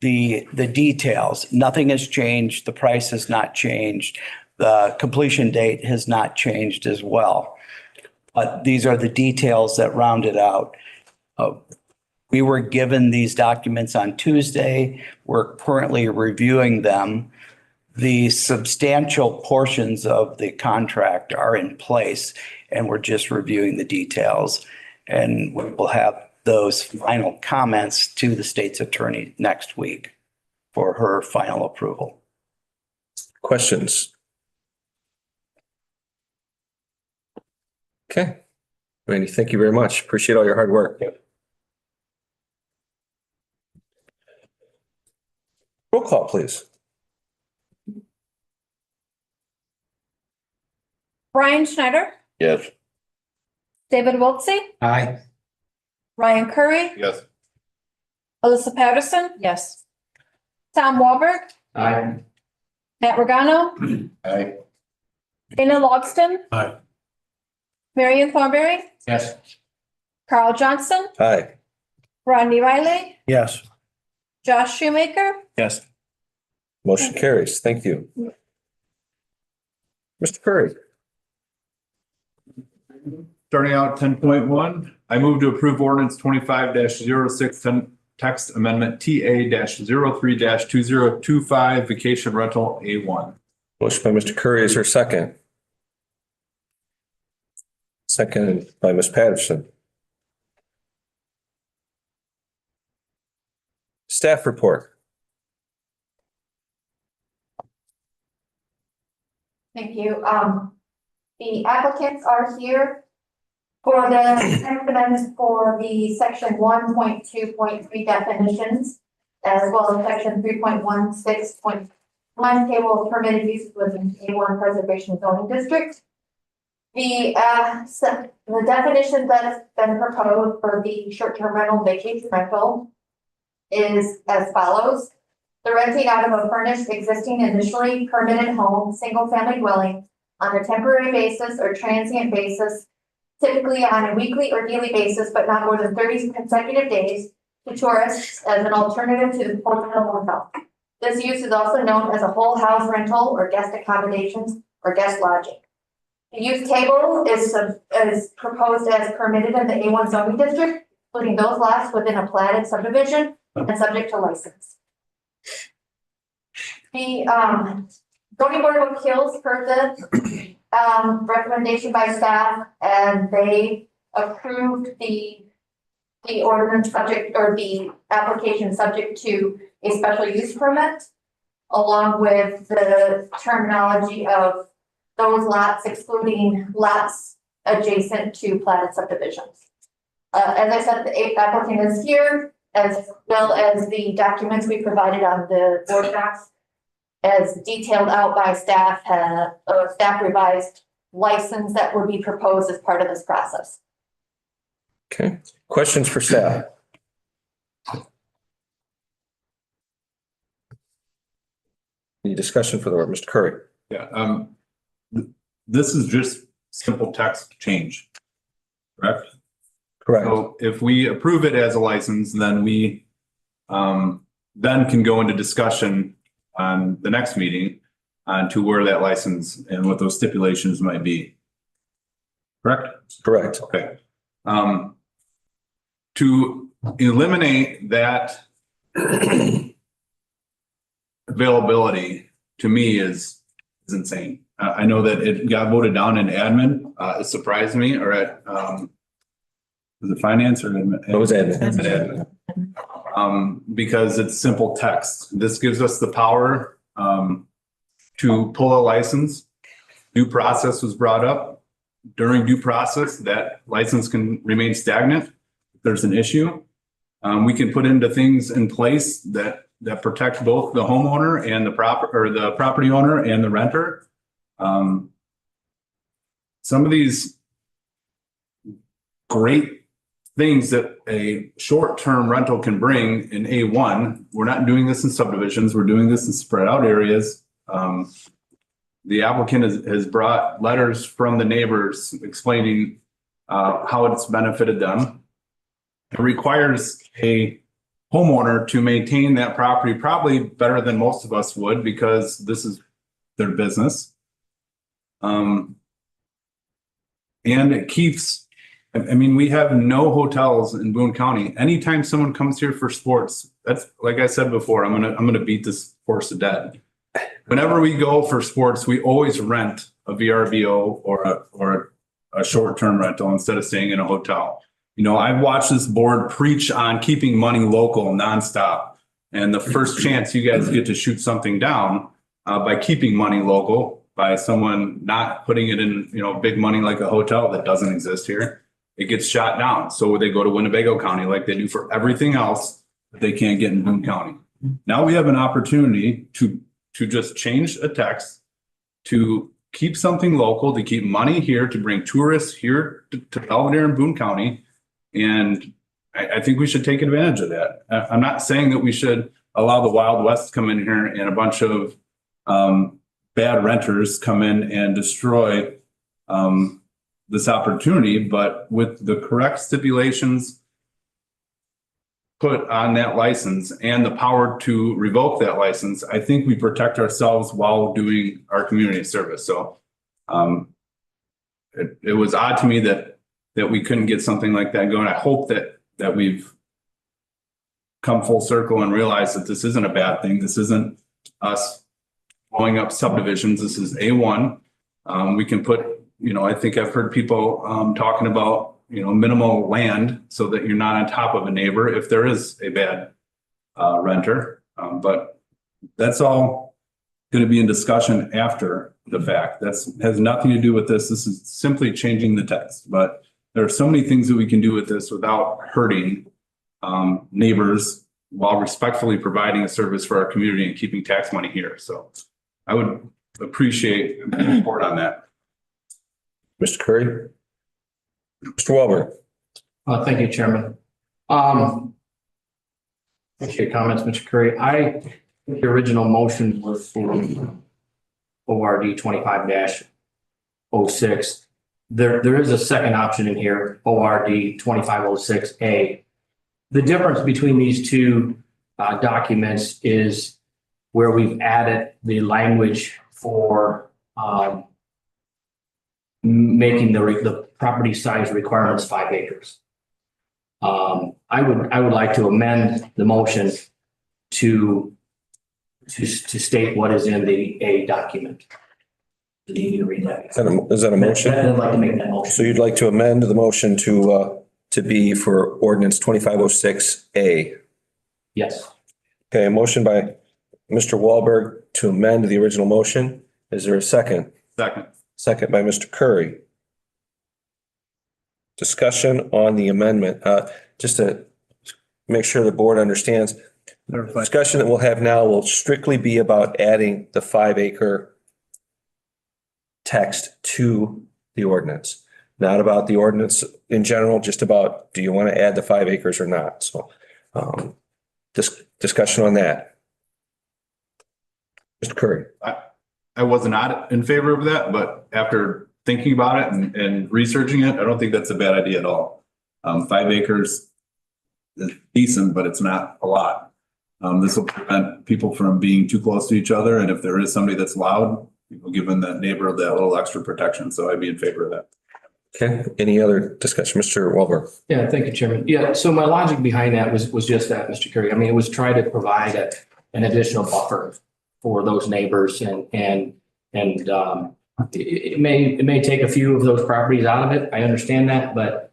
the details. Nothing has changed. The price has not changed. The completion date has not changed as well. But these are the details that round it out. We were given these documents on Tuesday. We're currently reviewing them. the substantial portions of the contract are in place, and we're just reviewing the details. And we will have those final comments to the state's attorney next week for her final approval. Questions? Okay. Randy, thank you very much. Appreciate all your hard work. Roll call, please. Brian Schneider, Yes. David Wiltsey, Aye. Ryan Curry, Yes. Alyssa Patterson, Yes. Tom Walberg, Aye. Matt Regano, Aye. Dana Logston. Aye. Marion Thornberry, Yes. Carl Johnson, Aye. Rodney Riley, Yes. Josh Shoemaker, Yes. Motion carries. Thank you. Mr. Curry. Starting out 10.1, I move to approve ordinance 25-0610 text amendment TA-03-2025 vacation rental A1. Motion by Mr. Curry. Is there a second? Second by Ms. Patterson. Staff report. Thank you. The applicants are here for the amendments for the section 1.2.3 definitions, as well as section 3.16.1 table of permitted uses within A1 preservation zoning district. The definition that has been proposed for the short-term rental vacation rental is as follows. The renting out of a furnished existing initially permitted home, single-family dwelling on a temporary basis or transient basis, typically on a weekly or daily basis, but not more than 30 consecutive days, to tourists as an alternative to the full-time hotel. This use is also known as a whole house rental or guest accommodations or guest lodging. The use table is proposed as permitted in the A1 zoning district, including those lots within a platted subdivision and subject to license. The zoning board of appeals heard the recommendation by staff, and they approved the ordinance subject, or the application subject to a special use permit, along with the terminology of those lots excluding lots adjacent to platted subdivisions. As I said, the applicant is here, as well as the documents we provided on the board docs, as detailed out by staff, staff revised license that would be proposed as part of this process. Okay. Questions for staff? Any discussion for the board? Mr. Curry? Yeah. This is just simple text change, correct? Correct. So if we approve it as a license, then we then can go into discussion on the next meeting on to where that license and what those stipulations might be. Correct? Correct. Okay. To eliminate that availability, to me is insane. I know that it got voted down in admin. It surprised me, or at was it finance or admin? It was admin. Because it's simple text. This gives us the power to pull a license. Due process was brought up. During due process, that license can remain stagnant if there's an issue. We can put into things in place that protect both the homeowner and the property owner and the renter. Some of these great things that a short-term rental can bring in A1, we're not doing this in subdivisions, we're doing this in spread out areas. The applicant has brought letters from the neighbors explaining how it's benefited them. It requires a homeowner to maintain that property probably better than most of us would, because this is their business. And it keeps, I mean, we have no hotels in Boone County. Anytime someone comes here for sports, that's, like I said before, I'm gonna beat this horse to death. whenever we go for sports, we always rent a VRBO or a short-term rental instead of staying in a hotel. You know, I've watched this board preach on keeping money local nonstop. And the first chance you guys get to shoot something down by keeping money local, by someone not putting it in, you know, big money like a hotel that doesn't exist here, it gets shot down. So they go to Winnebago County like they do for everything else that they can't get in Boone County. Now we have an opportunity to just change a text, to keep something local, to keep money here, to bring tourists here to Belvedere and Boone County. And I think we should take advantage of that. I'm not saying that we should allow the Wild West to come in here and a bunch of bad renters come in and destroy this opportunity, but with the correct stipulations put on that license and the power to revoke that license, I think we protect ourselves while doing our community service. So it was odd to me that we couldn't get something like that going. I hope that we've come full circle and realized that this isn't a bad thing. This isn't us blowing up subdivisions. This is A1. We can put, you know, I think I've heard people talking about, you know, minimal land so that you're not on top of a neighbor if there is a bad renter. But that's all going to be in discussion after the fact. That's has nothing to do with this. This is simply changing the text. But there are so many things that we can do with this without hurting neighbors while respectfully providing a service for our community and keeping tax money here. So I would appreciate support on that. Mr. Curry? Mr. Walberg? Thank you, Chairman. Appreciate your comments, Mr. Curry. The original motion was for ORD 25-06. There is a second option in here, ORD 2506A. The difference between these two documents is where we've added the language for making the property size requirements 5 acres. I would like to amend the motion to state what is in the A document. Do you need to read that? Is that a motion? I'd like to make that motion. So you'd like to amend the motion to be for ordinance 2506A? Yes. Okay, a motion by Mr. Walberg to amend the original motion. Is there a second? Second. Second by Mr. Curry. Discussion on the amendment. Just to make sure the board understands, the discussion that we'll have now will strictly be about adding the 5 acre text to the ordinance, not about the ordinance in general, just about, do you want to add the 5 acres or not? So discussion on that. Mr. Curry. I was not in favor of that, but after thinking about it and researching it, I don't think that's a bad idea at all. 5 acres is decent, but it's not a lot. This will prevent people from being too close to each other. And if there is somebody that's loud, people giving that neighbor that little extra protection. So I'd be in favor of that. Okay, any other discussion? Mr. Walberg? Yeah, thank you, Chairman. Yeah, so my logic behind that was just that, Mr. Curry. I mean, it was try to provide an additional buffer for those neighbors and it may take a few of those properties out of it. I understand that, but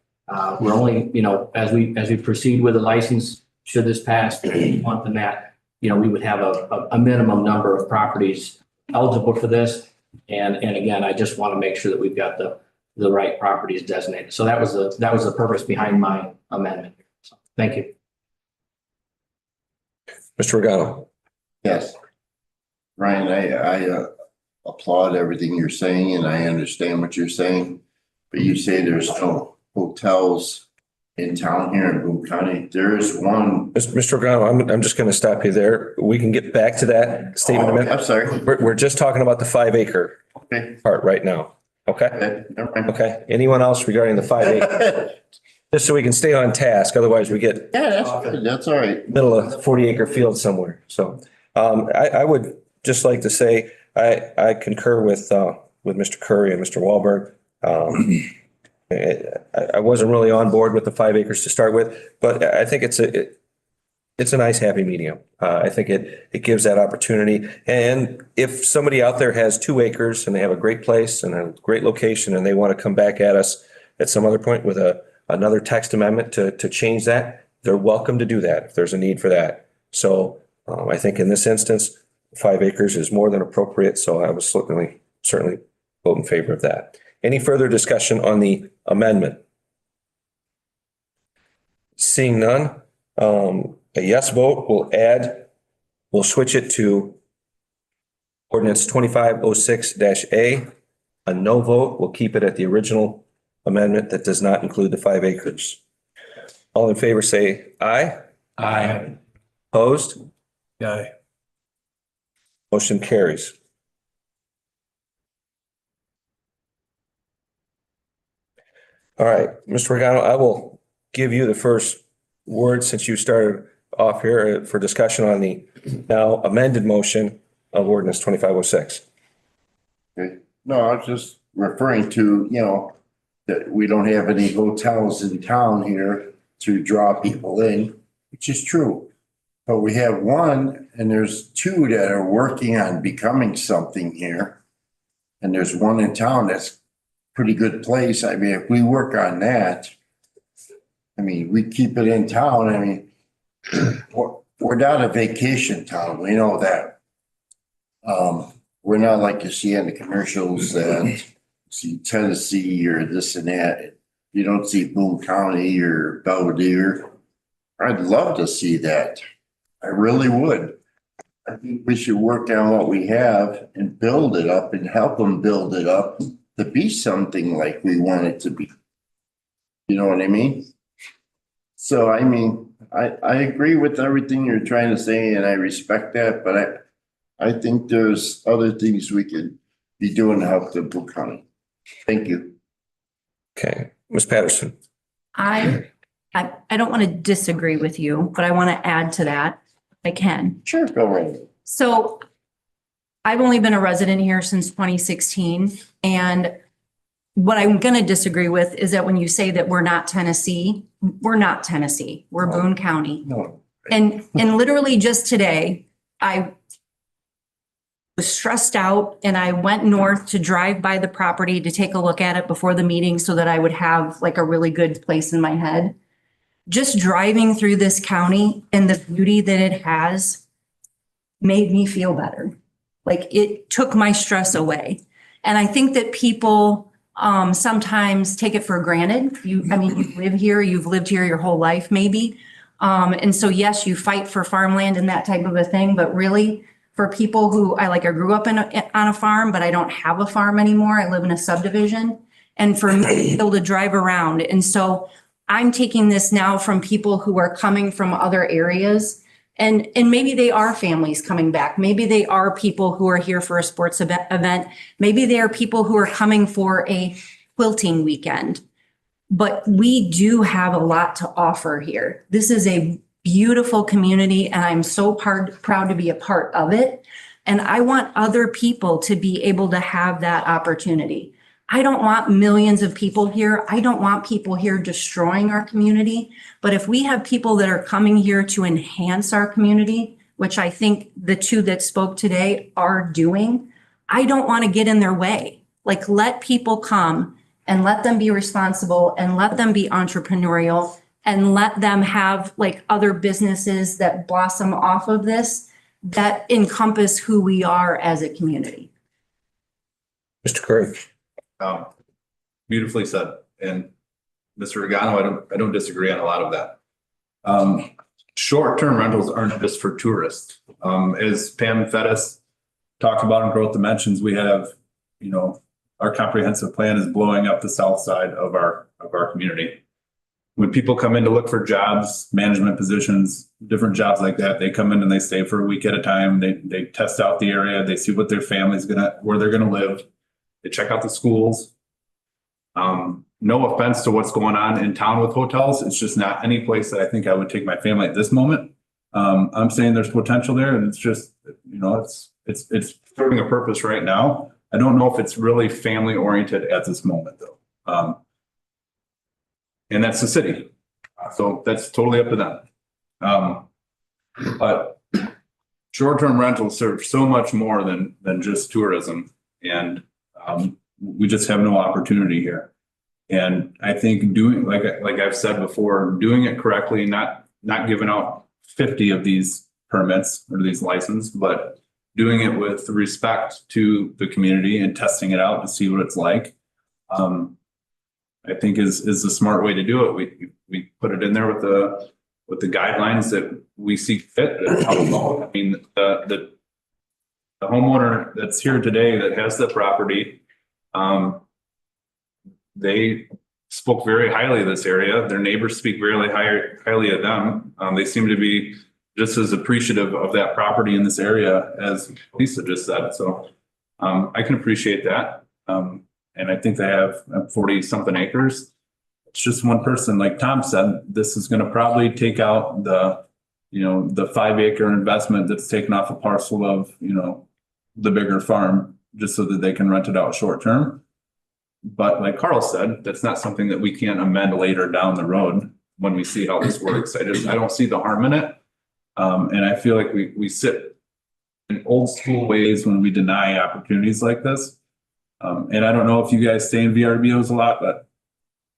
we're only, you know, as we proceed with the license, should this pass, we want them that, you know, we would have a minimum number of properties eligible for this. And again, I just want to make sure that we've got the right properties designated. So that was the purpose behind my amendment. So, thank you. Mr. Regano? Yes. Ryan, I applaud everything you're saying and I understand what you're saying, but you say there's no hotels in town here in Boone County. There is one. Mr. Regano, I'm just going to stop you there. We can get back to that statement in a minute. I'm sorry. We're just talking about the 5 acre part right now. Okay. Okay. Anyone else regarding the 5 acre? Just so we can stay on task. Otherwise we get. Yeah, that's good. That's all right. Middle of 40 acre field somewhere. So I would just like to say, I concur with Mr. Curry and Mr. Walberg. I wasn't really on board with the 5 acres to start with, but I think it's it's a nice happy medium. I think it gives that opportunity. And if somebody out there has 2 acres and they have a great place and a great location and they want to come back at us at some other point with another text amendment to change that, they're welcome to do that if there's a need for that. So I think in this instance, 5 acres is more than appropriate. So I was certainly vote in favor of that. Any further discussion on the amendment? Seeing none, a yes vote we'll switch it to ordinance 2506-A. A no vote, we'll keep it at the original amendment that does not include the 5 acres. All in favor say aye. Aye. Opposed? Aye. Motion carries. All right, Mr. Regano, I will give you the first word since you started off here for discussion on the now amended motion of ordinance 2506. Okay. No, I was just referring to, that we don't have any hotels in town here to draw people in, which is true. But we have one, and there's 2 that are working on becoming something here. And there's one in town that's a pretty good place. I mean, if we work on that, we keep it in town. We're not a vacation town. We know that. We're not like you see in the commercials that see Tennessee or this and that. You don't see Boone County or Belvedere. I'd love to see that. I really would. I think we should work on what we have and build it up and help them build it up to be something like we want it to be. You know what I mean? So, I agree with everything you're trying to say and I respect that, but I think there's other things we could be doing to help the Boone County. Thank you. Okay, Ms. Patterson. I don't want to disagree with you, but I want to add to that if I can. Sure, go right. So I've only been a resident here since 2016. And what I'm going to disagree with is that when you say that we're not Tennessee, we're not Tennessee. We're Boone County. No. And literally just today, I was stressed out and I went north to drive by the property to take a look at it before the meeting so that I would have like a really good place in my head. Just driving through this county and the beauty that it has made me feel better. Like it took my stress away. And I think that people sometimes take it for granted. You live here, you've lived here your whole life maybe. And so yes, you fight for farmland and that type of a thing, but really for people who I grew up on a farm, but I don't have a farm anymore. I live in a subdivision, and for me to be able to drive around. And so I'm taking this now from people who are coming from other areas, and maybe they are families coming back. Maybe they are people who are here for a sports event. Maybe they are people who are coming for a quilting weekend. But we do have a lot to offer here. This is a beautiful community, and I'm so proud to be a part of it. And I want other people to be able to have that opportunity. I don't want millions of people here. I don't want people here destroying our community. But if we have people that are coming here to enhance our community, which I think the 2 that spoke today are doing, I don't want to get in their way. Let people come and let them be responsible and let them be entrepreneurial and let them have other businesses that blossom off of this that encompass who we are as a community. Mr. Curry. Beautifully said. And Mr. Regano, I don't disagree on a lot of that. Short-term rentals aren't just for tourists. As Pam Fettis talked about in Growth Dimensions, we have, our comprehensive plan is blowing up the south side of our community. When people come in to look for jobs, management positions, different jobs like that, they come in and they stay for a week at a time. They test out the area. They see what their family's where they're gonna live. They check out the schools. No offense to what's going on in town with hotels. It's just not any place that I think I would take my family at this moment. I'm saying there's potential there, and it's just, it's serving a purpose right now. I don't know if it's really family oriented at this moment though. And that's the city. So that's totally up to them. But short-term rentals serve so much more than just tourism. And we just have no opportunity here. And I think doing, like I've said before, doing it correctly, not giving out 50 of these permits or these licenses, but doing it with respect to the community and testing it out to see what it's like. I think is the smart way to do it. We put it in there with the guidelines that we see fit. I mean, the homeowner that's here today that has the property, they spoke very highly of this area. Their neighbors speak very highly of them. They seem to be just as appreciative of that property in this area as Lisa just said. So I can appreciate that. And I think they have 40 something acres. It's just one person, like Tom said, this is going to probably take out the 5 acre investment that's taken off a parcel of, the bigger farm, just so that they can rent it out short term. But like Carl said, that's not something that we can't amend later down the road when we see how this works. I don't see the harm in it. And I feel like we sit in old school ways when we deny opportunities like this. And I don't know if you guys stay in VRBOs a lot, but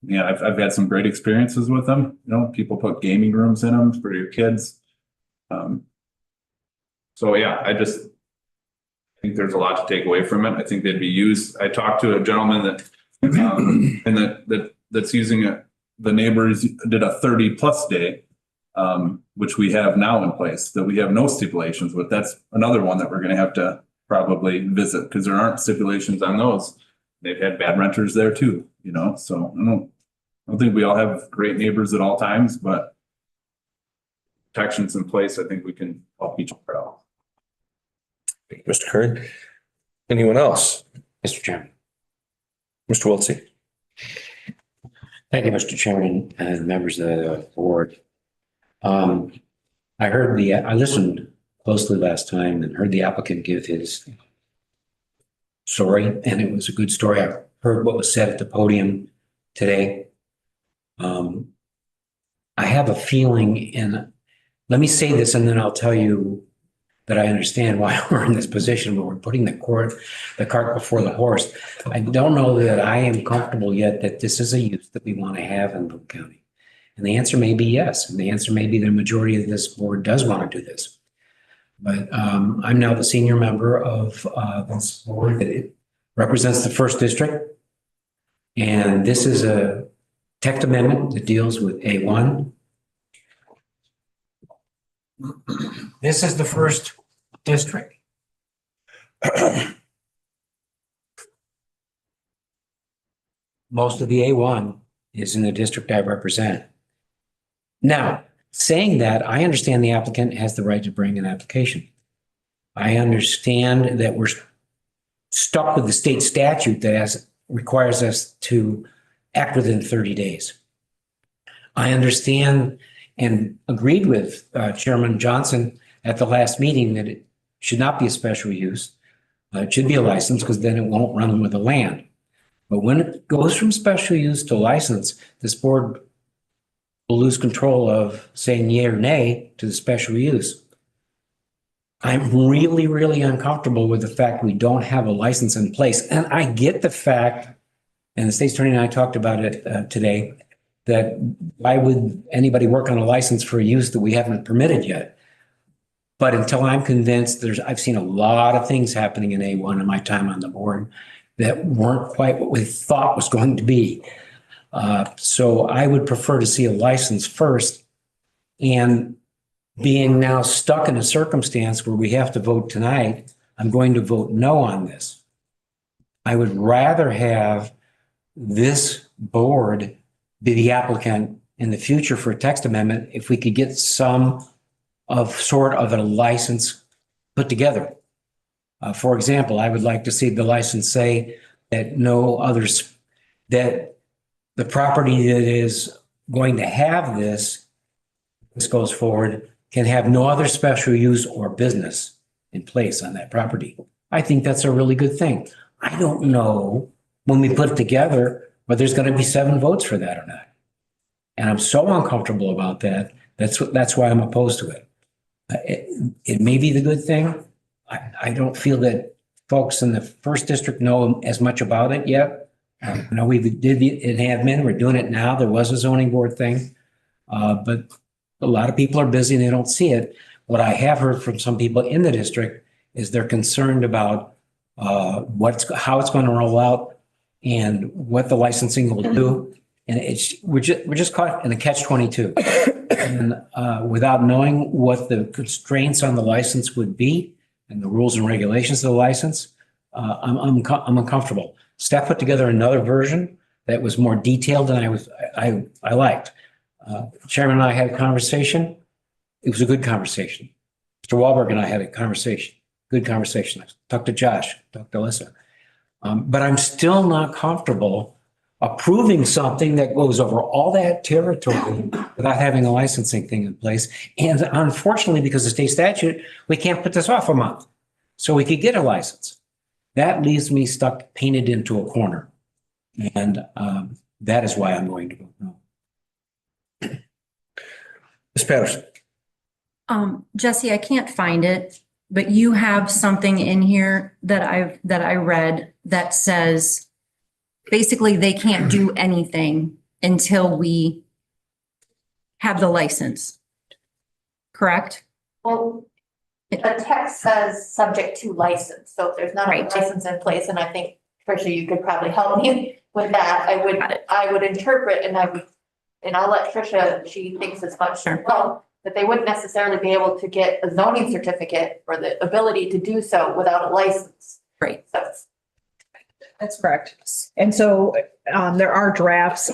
yeah, I've had some great experiences with them. People put gaming rooms in them for your kids. So yeah, I think there's a lot to take away from it. I think they'd be used. I talked to a gentleman that's using it. The neighbors did a 30+ day, which we have now in place, that we have no stipulations with. That's another one that we're going to have to probably visit, because there aren't stipulations on those. They've had bad renters there too, so I don't think we all have great neighbors at all times, but protections in place, I think we can help each other out. Mr. Curry. Anyone else? Mr. Chairman. Mr. Wiltsey. Thank you, Mr. Chairman and members of the board. I listened closely last time and heard the applicant give his story, and it was a good story. I heard what was said at the podium today. I have a feeling, and let me say this, and then I'll tell you that I understand why we're in this position where we're putting the cart before the horse. I don't know that I am comfortable yet that this is a use that we want to have in Boone County. And the answer may be yes. And the answer may be the majority of this board does want to do this. But I'm now the senior member of this board. It represents the first district. And this is a text amendment that deals with A1. This is the first district. Most of the A1 is in the district I represent. Now, saying that, I understand the applicant has the right to bring an application. I understand that we're stuck with the state statute that requires us to act within 30 days. I understand and agreed with Chairman Johnson at the last meeting that it should not be a special use. It should be a license, because then it won't run with the land. But when it goes from special use to license, this board will lose control of saying yay or nay to the special use. I'm really, really uncomfortable with the fact we don't have a license in place. And I get the fact, and the state's attorney and I talked about it today, that why would anybody work on a license for a use that we haven't permitted yet? But until I'm convinced, I've seen a lot of things happening in A1 in my time on the board that weren't quite what we thought was going to be. So I would prefer to see a license first. And being now stuck in a circumstance where we have to vote tonight, I'm going to vote no on this. I would rather have this board be the applicant in the future for a text amendment if we could get some sort of a license put together. For example, I would like to see the license say that that the property that is going to have this goes forward can have no other special use or business in place on that property. I think that's a really good thing. I don't know when we put it together whether there's going to be 7 votes for that or not. And I'm so uncomfortable about that. That's why I'm opposed to it. It may be the good thing. I don't feel that folks in the first district know as much about it yet. No, we did it in admin. We're doing it now. There was a zoning board thing. But a lot of people are busy and they don't see it. What I have heard from some people in the district is they're concerned about how it's going to roll out and what the licensing will do. And we're just caught in a catch-22. And without knowing what the constraints on the license would be and the rules and regulations of the license, I'm uncomfortable. Staff put together another version that was more detailed than I liked. Chairman and I had a conversation. It was a good conversation. Mr. Wahlberg and I had a conversation, good conversation. I talked to Josh, talked to Alyssa. But I'm still not comfortable approving something that goes over all that territory without having a licensing thing in place. And unfortunately, because of state statute, we can't put this off a month. So we could get a license. That leaves me stuck, painted into a corner. And that is why I'm going to vote no. Ms. Patterson. Jesse, I can't find it, but you have something in here that I read that says basically they can't do anything until we have the license. Correct? Well, the text says subject to license, so if there's not a license in place, and I think, Tricia, you could probably help me with that, I would interpret and I'll let Tricia, she thinks as much as well, that they wouldn't necessarily be able to get a zoning certificate or the ability to do so without a license. Right. So that's correct. And so there are drafts.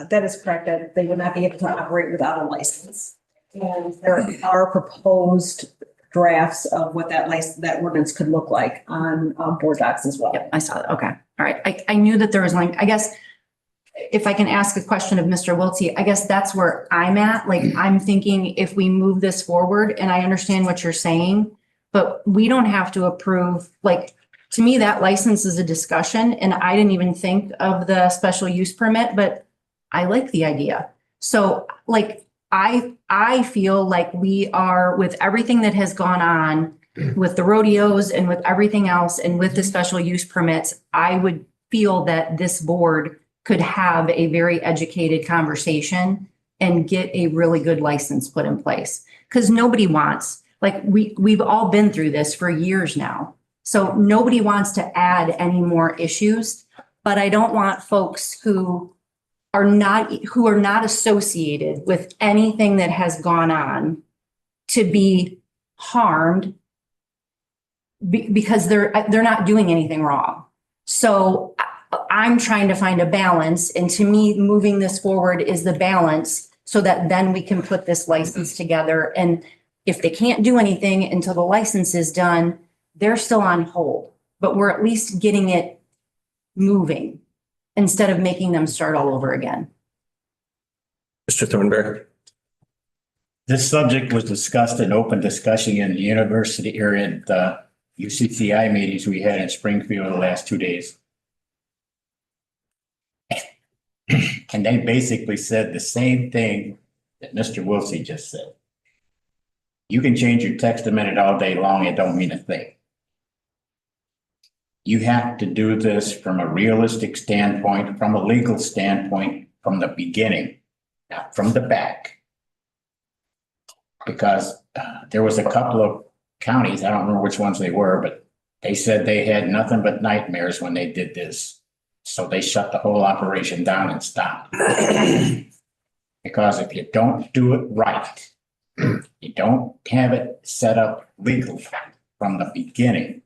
That is correct, that they would not be able to operate without a license. And there are proposed drafts of what that ordinance could look like on board docs as well. Yep, I saw that. Okay. All right. I knew that there was I guess if I can ask a question of Mr. Wiltsey, I guess that's where I'm at. Like, I'm thinking if we move this forward, and I understand what you're saying, but we don't have to approve, to me, that license is a discussion, and I didn't even think of the special use permit, but I like the idea. So I feel like we are, with everything that has gone on with the rodeos and with everything else and with the special use permits, I would feel that this board could have a very educated conversation and get a really good license put in place. Because nobody wants, we've all been through this for years now. So nobody wants to add any more issues, but I don't want folks who are not associated with anything that has gone on to be harmed because they're not doing anything wrong. So I'm trying to find a balance, and to me, moving this forward is the balance so that then we can put this license together. And if they can't do anything until the license is done, they're still on hold, but we're at least getting it moving instead of making them start all over again. Mr. Thornberry. This subject was discussed in open discussion in the university area at the UCCI meetings we had in Springfield the last 2 days. And they basically said the same thing that Mr. Wiltsey just said. You can change your text amendment all day long, it don't mean a thing. You have to do this from a realistic standpoint, from a legal standpoint, from the beginning, not from the back. Because there was a couple of counties, I don't remember which ones they were, but they said they had nothing but nightmares when they did this. So they shut the whole operation down and stopped. Because if you don't do it right, you don't have it set up legally from the beginning,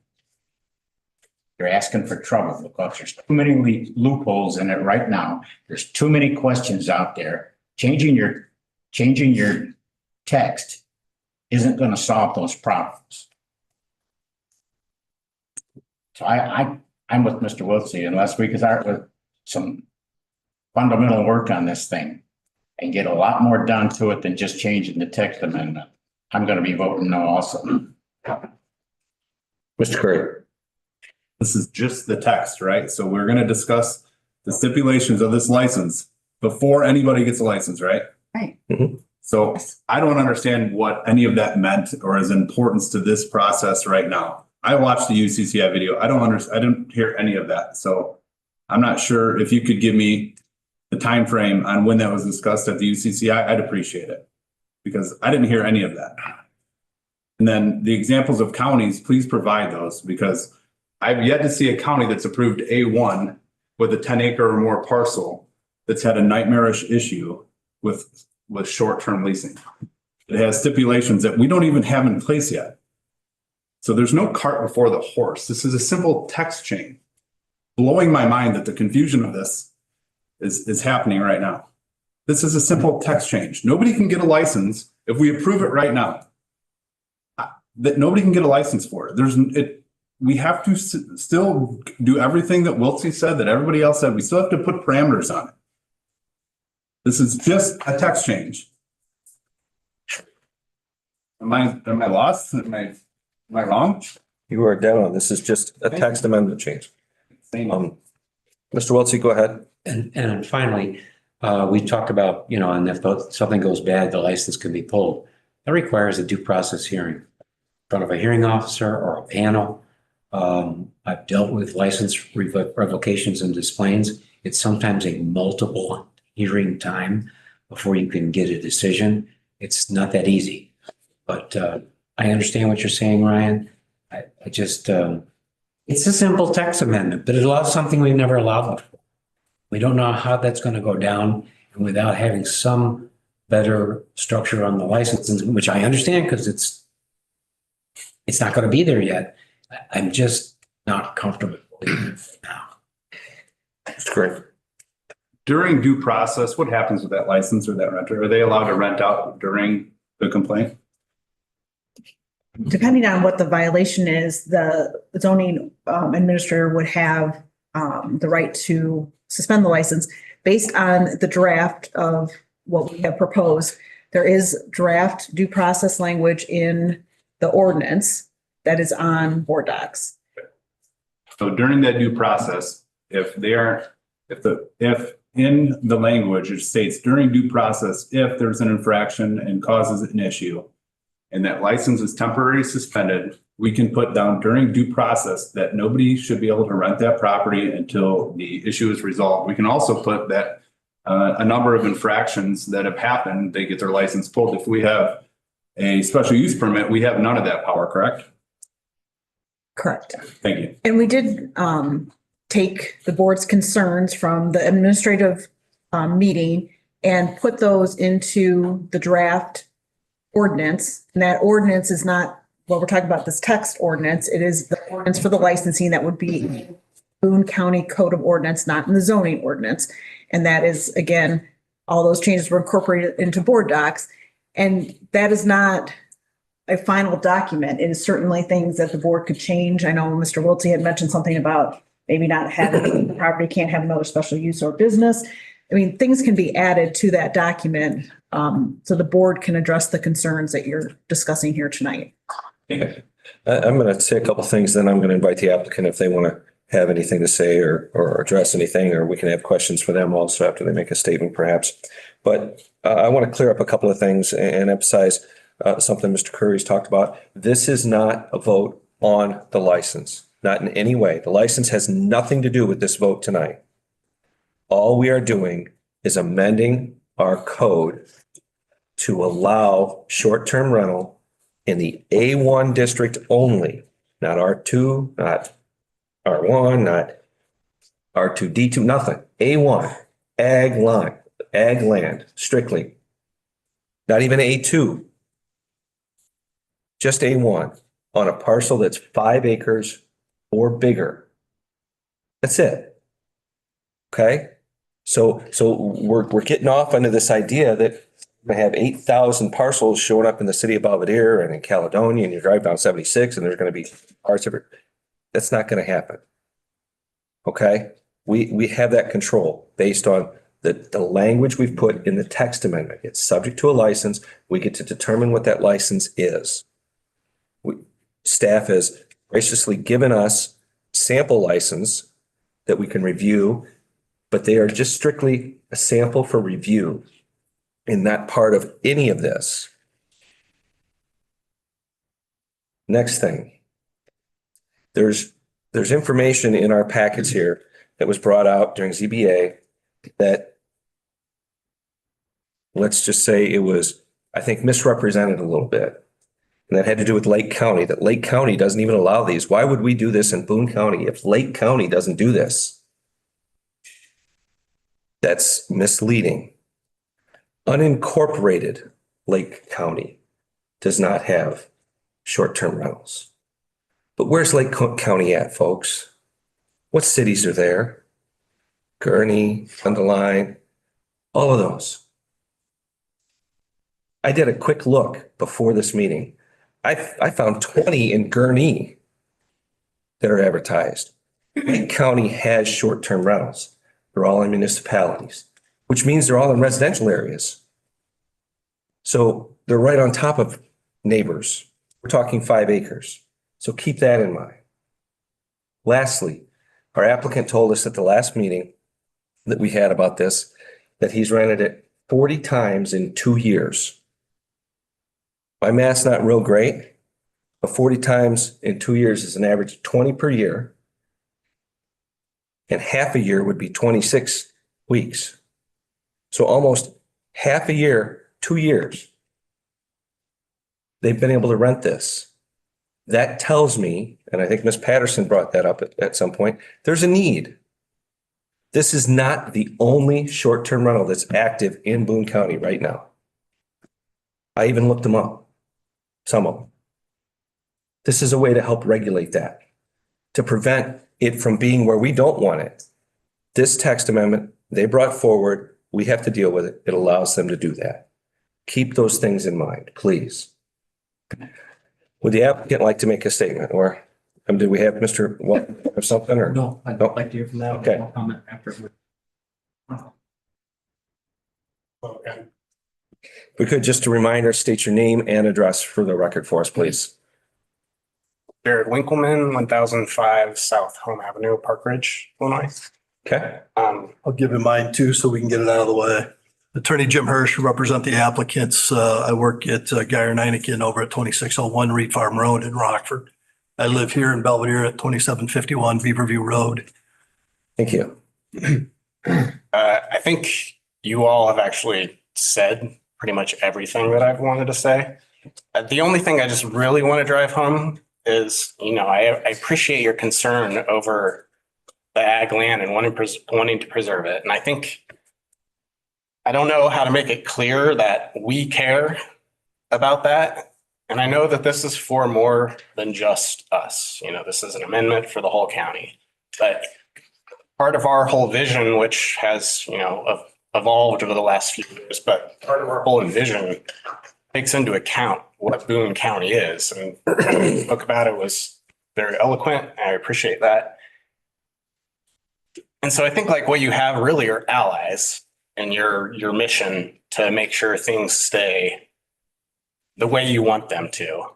you're asking for trouble, because there's too many loopholes in it right now. There's too many questions out there. Changing your text isn't going to solve those problems. So I'm with Mr. Wiltsey, unless we can start with some fundamental work on this thing and get a lot more done to it than just changing the text amendment. I'm going to be voting no also. Mr. Curry. This is just the text, right? So we're going to discuss the stipulations of this license before anybody gets a license, right? Right. So I don't understand what any of that meant or is importance to this process right now. I watched the UCCI video. I didn't hear any of that. So I'm not sure if you could give me the time frame on when that was discussed at the UCCI. I'd appreciate it because I didn't hear any of that. And then the examples of counties, please provide those because I've yet to see a county that's approved A1 with a 10-acre or more parcel that's had a nightmarish issue with short-term leasing. It has stipulations that we don't even have in place yet. So there's no cart before the horse. This is a simple text change. Blowing my mind that the confusion of this is happening right now. This is a simple text change. Nobody can get a license if we approve it right now. That nobody can get a license for it. We have to still do everything that Wiltsey said, that everybody else said. We still have to put parameters on it. This is just a text change. Am I lost? Am I wrong? You are dead on. This is just a text amendment change. Mr. Wiltsey, go ahead. And finally, we talked about, and if something goes bad, the license can be pulled. That requires a due process hearing in front of a hearing officer or a panel. I've dealt with license revocations and displays. It's sometimes a multiple hearing time before you can get a decision. It's not that easy, but I understand what you're saying, Ryan. I just, it's a simple text amendment, but it allows something we've never allowed before. We don't know how that's going to go down, and without having some better structure on the licenses, which I understand because it's not going to be there yet. I'm just not comfortable with it now. That's great. During due process, what happens with that license or that renter? Are they allowed to rent out during the complaint? Depending on what the violation is, the zoning administrator would have the right to suspend the license based on the draft of what we have proposed. There is draft due process language in the ordinance that is on board docs. So during that due process, if in the language it states during due process, if there's an infraction and causes an issue and that license is temporarily suspended, we can put down during due process that nobody should be able to rent that property until the issue is resolved. We can also put that a number of infractions that have happened, they get their license pulled. If we have a special use permit, we have none of that power, correct? Correct. Thank you. And we did take the board's concerns from the administrative meeting and put those into the draft ordinance. And that ordinance is not, well, we're talking about this text ordinance. It is the ordinance for the licensing that would be in Boone County Code of Ordinance, not in the zoning ordinance. And that is, again, all those changes were incorporated into board docs. And that is not a final document. It is certainly things that the board could change. I know Mr. Wiltsey had mentioned something about maybe not having the property can't have another special use or business. I mean, things can be added to that document so the board can address the concerns that you're discussing here tonight. Okay. I'm going to say a couple of things, then I'm going to invite the applicant if they want to have anything to say or address anything, or we can have questions for them also after they make a statement perhaps. But I want to clear up a couple of things and emphasize something Mr. Curry's talked about. This is not a vote on the license, not in any way. The license has nothing to do with this vote tonight. All we are doing is amending our code to allow short-term rental in the A1 district only, not R2, not R1, not R2, D2, nothing. A1, ag land, strictly. Not even A2. Just A1 on a parcel that's 5 acres or bigger. That's it. Okay? So we're getting off into this idea that we have 8,000 parcels showing up in the city of Belvedere and in Caledonia, and you drive down 76 and there's going to be parts of it. That's not going to happen. Okay? We have that control based on the language we've put in the text amendment. It's subject to a license. We get to determine what that license is. Staff has graciously given us sample license that we can review, but they are just strictly a sample for review. and not part of any of this. Next thing. There's information in our packets here that was brought out during ZBA that, let's just say it was, I think, misrepresented a little bit. And that had to do with Lake County, that Lake County doesn't even allow these. Why would we do this in Boone County if Lake County doesn't do this? That's misleading. Unincorporated Lake County does not have short-term rentals. But where's Lake County at, folks? What cities are there? Gurnee, Underline, all of those. I did a quick look before this meeting. I found 20 in Gurnee that are advertised. Lake County has short-term rentals. They're all in municipalities, which means they're all in residential areas. So they're right on top of neighbors. We're talking 5 acres. So keep that in mind. Lastly, our applicant told us at the last meeting that we had about this, that he's rented it 40 times in 2 years. My math's not real great, but 40 times in 2 years is an average of 20 per year. And half a year would be 26 weeks. So almost half a year, 2 years, they've been able to rent this. That tells me, and I think Ms. Patterson brought that up at some point, there's a need. This is not the only short-term rental that's active in Boone County right now. I even looked them up, some of them. This is a way to help regulate that, to prevent it from being where we don't want it. This text amendment they brought forward, we have to deal with it. It allows them to do that. Keep those things in mind, please. Would the applicant like to make a statement, or do we have Mr. What or something, or? No, I'd like to hear from that. Okay. I'll comment after. If we could, just a reminder, state your name and address for the record for us, please. Jared Winkleman, 1005 South Home Avenue, Park Ridge, Illinois. Okay. I'll give you mine too, so we can get it out of the way. Attorney Jim Hirsch, represent the applicants. I work at Geyer Neineken over at 2601 Reed Farm Road in Rockford. I live here in Belvedere at 2751 Beaverview Road. Thank you. I think you all have actually said pretty much everything that I've wanted to say. The only thing I just really want to drive home is, I appreciate your concern over the ag land and wanting to preserve it. And I don't know how to make it clear that we care about that. And I know that this is for more than just us. This is an amendment for the whole county. But part of our whole vision, which has, evolved over the last few years, but part of our whole vision takes into account what Boone County is. And the book about it was very eloquent. And I appreciate that. And so I think what you have really are allies in your mission to make sure things stay the way you want them to.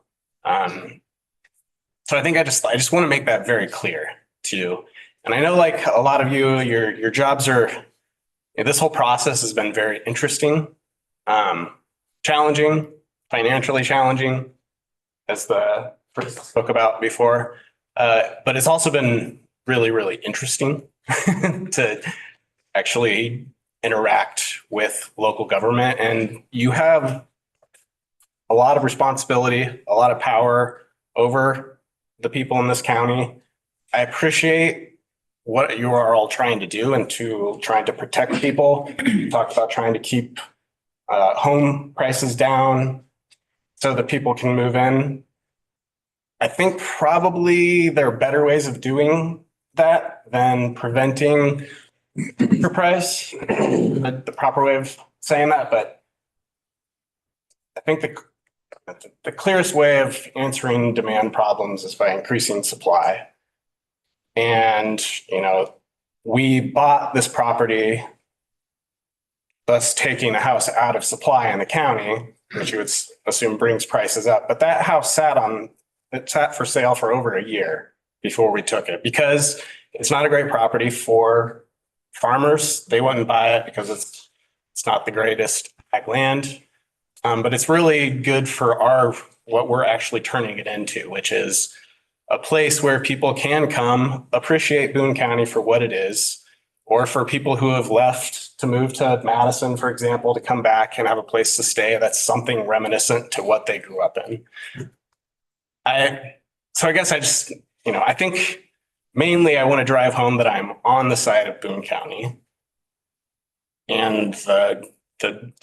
So I think I just want to make that very clear to you. And I know a lot of you, your jobs are, this whole process has been very interesting, challenging, financially challenging, as the person spoke about before. But it's also been really, really interesting to actually interact with local government. And you have a lot of responsibility, a lot of power over the people in this county. I appreciate what you are all trying to do and trying to protect people. You talked about trying to keep home prices down so that people can move in. I think probably there are better ways of doing that than preventing your price, the proper way of saying that. But I think the clearest way of answering demand problems is by increasing supply. And, we bought this property, thus taking a house out of supply in the county, which you would assume brings prices up. But that house sat for sale for over a year before we took it, because it's not a great property for farmers. They wouldn't buy it because it's not the greatest ag land. But it's really good for what we're actually turning it into, which is a place where people can come appreciate Boone County for what it is, or for people who have left to move to Madison, for example, to come back and have a place to stay that's something reminiscent to what they grew up in. So I guess I think mainly I want to drive home that I'm on the side of Boone County and the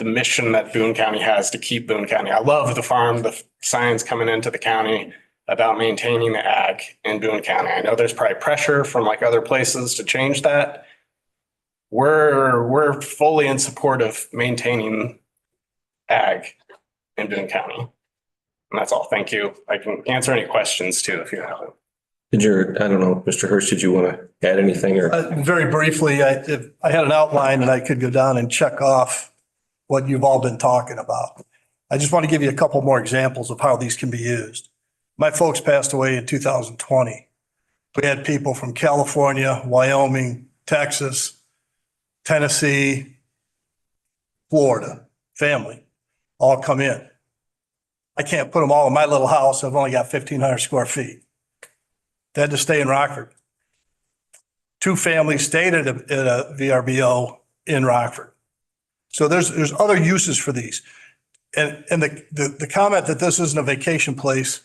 mission that Boone County has to keep Boone County. I love the farm, the signs coming into the county about maintaining the ag in Boone County. I know there's probably pressure from like other places to change that. We're fully in support of maintaining ag in Boone County. And that's all. Thank you. I can answer any questions too if you have them. I don't know, Mr. Hurst, did you want to add anything or? Very briefly, if I had an outline and I could go down and check off what you've all been talking about. I just want to give you a couple more examples of how these can be used. My folks passed away in 2020. We had people from California, Wyoming, Texas, Tennessee, Florida, family, all come in. I can't put them all in my little house. I've only got 1,500 square feet. They had to stay in Rockford. 2 families stayed at a VRBO in Rockford. So there's other uses for these. And the comment that this isn't a vacation place,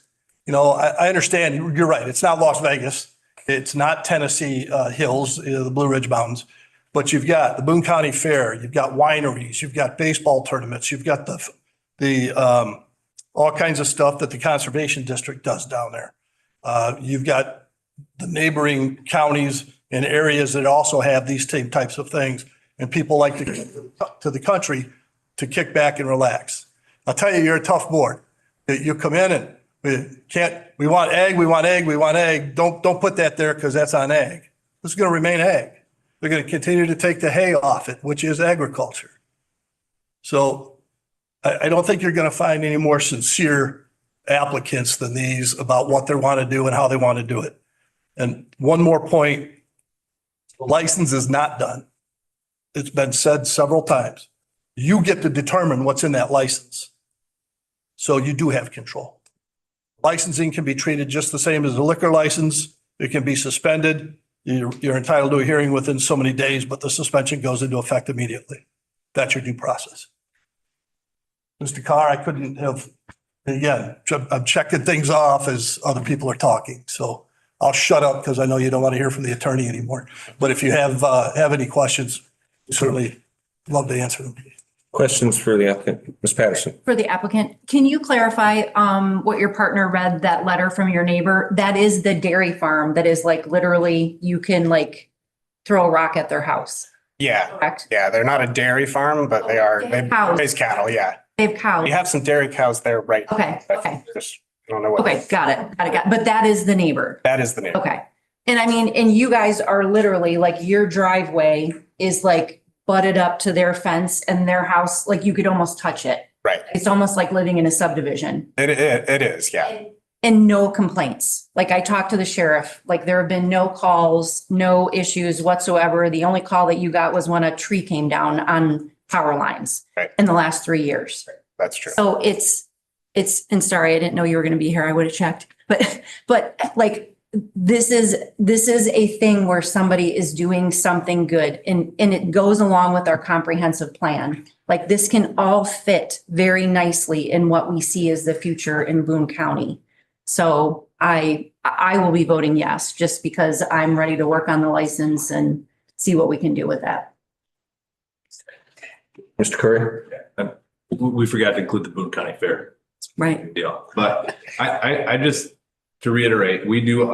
I understand, you're right. It's not Las Vegas. It's not Tennessee hills, the Blue Ridge Mountains, but you've got the Boone County Fair, you've got wineries, you've got baseball tournaments, you've got the all kinds of stuff that the Conservation District does down there. You've got the neighboring counties and areas that also have these same types of things, and people like to come to the country to kick back and relax. I'll tell you, you're a tough board. You come in and we want egg. Don't put that there because that's on egg. This is going to remain egg. They're going to continue to take the hay off it, which is agriculture. So I don't think you're going to find any more sincere applicants than these about what they want to do and how they want to do it. And one more point, the license is not done. It's been said several times. You get to determine what's in that license. So you do have control. Licensing can be treated just the same as a liquor license. It can be suspended. You're entitled to a hearing within so many days, but the suspension goes into effect immediately. That's your due process. Mr. Carr, I couldn't have, again, I'm checking things off as other people are talking. So I'll shut up because I know you don't want to hear from the attorney anymore. But if you have any questions, certainly love to answer them. Questions for the applicant, Ms. Patterson? For the applicant, can you clarify what your partner read, that letter from your neighbor? That is the dairy farm that is like literally you can like throw a rock at their house. Yeah. Correct? Yeah. They're not a dairy farm, but they raise cattle. Yeah. They have cows. We have some dairy cows there right now. Okay. I don't know what. Okay. Got it. But that is the neighbor. That is the neighbor. Okay. And I mean, and you guys are literally like your driveway is like butted up to their fence and their house, like you could almost touch it. Right. It's almost like living in a subdivision. It is. Yeah. And no complaints. Like I talked to the sheriff, like there have been no calls, no issues whatsoever. The only call that you got was when a tree came down on power lines in the last 3 years. That's true. So it's, and sorry, I didn't know you were going to be here. I would have checked, but like, this is a thing where somebody is doing something good and it goes along with our comprehensive plan. Like this can all fit very nicely in what we see as the future in Boone County. So I will be voting yes, just because I'm ready to work on the license and see what we can do with that. Mr. Curry? We forgot to include the Boone County Fair. Right. Deal. But I just, to reiterate, we do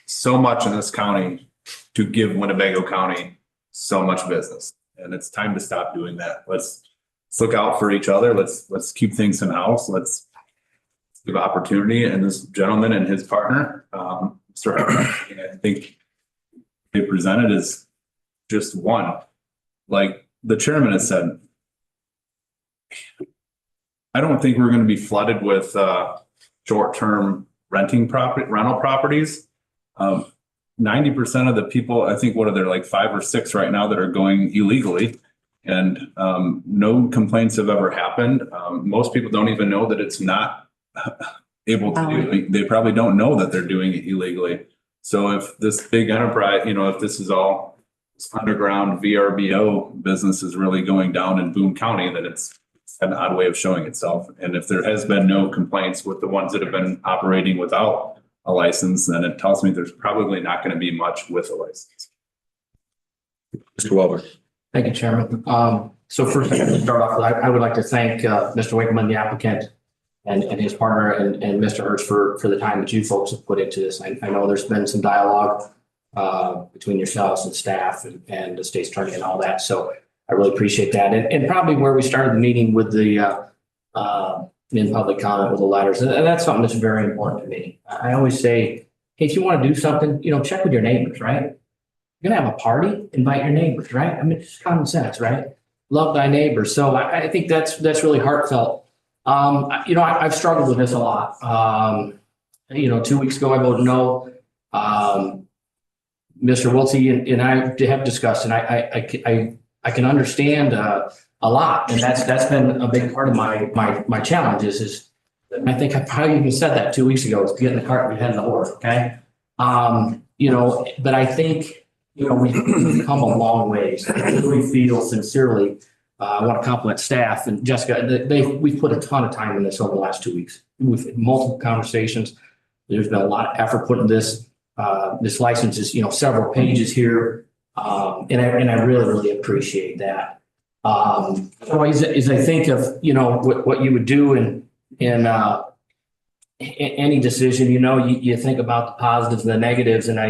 so much in this county to give Winnebago County so much business. And it's time to stop doing that. Let's look out for each other. Let's keep things in house. Let's give opportunity. And this gentleman and his partner, Mr. Hartman, I think they presented as just one. Like the chairman has said, I don't think we're going to be flooded with short-term rental properties. 90% of the people, I think, what are there, like 5 or 6 right now that are going illegally? And no complaints have ever happened. Most people don't even know that it's not able to do. They probably don't know that they're doing it illegally. So if this big enterprise, if this is all this underground VRBO business is really going down in Boone County, then it's an odd way of showing itself. And if there has been no complaints with the ones that have been operating without a license, then it tells me there's probably not going to be much with a license. Mr. Welber. Thank you, Chairman. So first, to start off, I would like to thank Mr. Winkleman, the applicant, and his partner, and Mr. Hurst for the time that you folks have put into this. I know there's been some dialogue between yourselves and staff and the state's attorney and all that. So I really appreciate that. And probably where we started the meeting with the in public comment with the letters. And that's something that's very important to me. I always say, hey, if you want to do something, check with your neighbors, right? You're gonna have a party, invite your neighbors, right? I mean, it's just common sense, right? Love thy neighbors. So I think that's really heartfelt. I've struggled with this a lot. 2 weeks ago, I voted no. Mr. Wiltie and I have discussed, and I can understand a lot, and that's been a big part of my challenges. Is I think I probably even said that 2 weeks ago. Is getting the cart behind the horse. Okay, but I think we've come a long ways. I really feel sincerely. I want to compliment staff and Jessica. We've put a ton of time in this over the last 2 weeks. We've had multiple conversations. There's been a lot of effort put in this. This license is, several pages here. And I really, really appreciate that. So as I think of, what you would do in any decision, you think about the positives and the negatives. And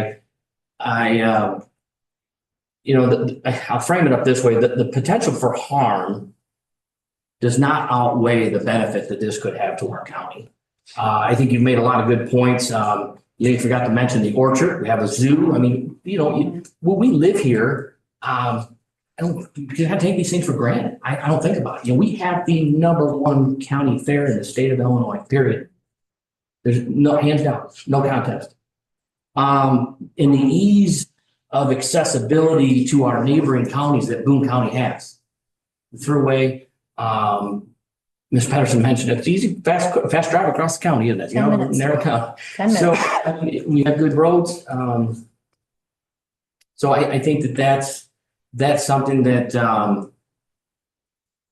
I'll frame it up this way, that the potential for harm does not outweigh the benefit that this could have to our county. I think you've made a lot of good points. You forgot to mention the orchard. We have a zoo. I mean, when we live here, you have to take these things for granted. I don't think about it. We have the #1 county fair in the state of Illinois, period. There's no, hands down, no contest. In the ease of accessibility to our neighboring counties that Boone County has. The Thruway, Ms. Patterson mentioned it's easy, fast drive across the county, isn't it? 10 minutes. Narrow county. 10 So minutes. we have good roads. So I think that's something that I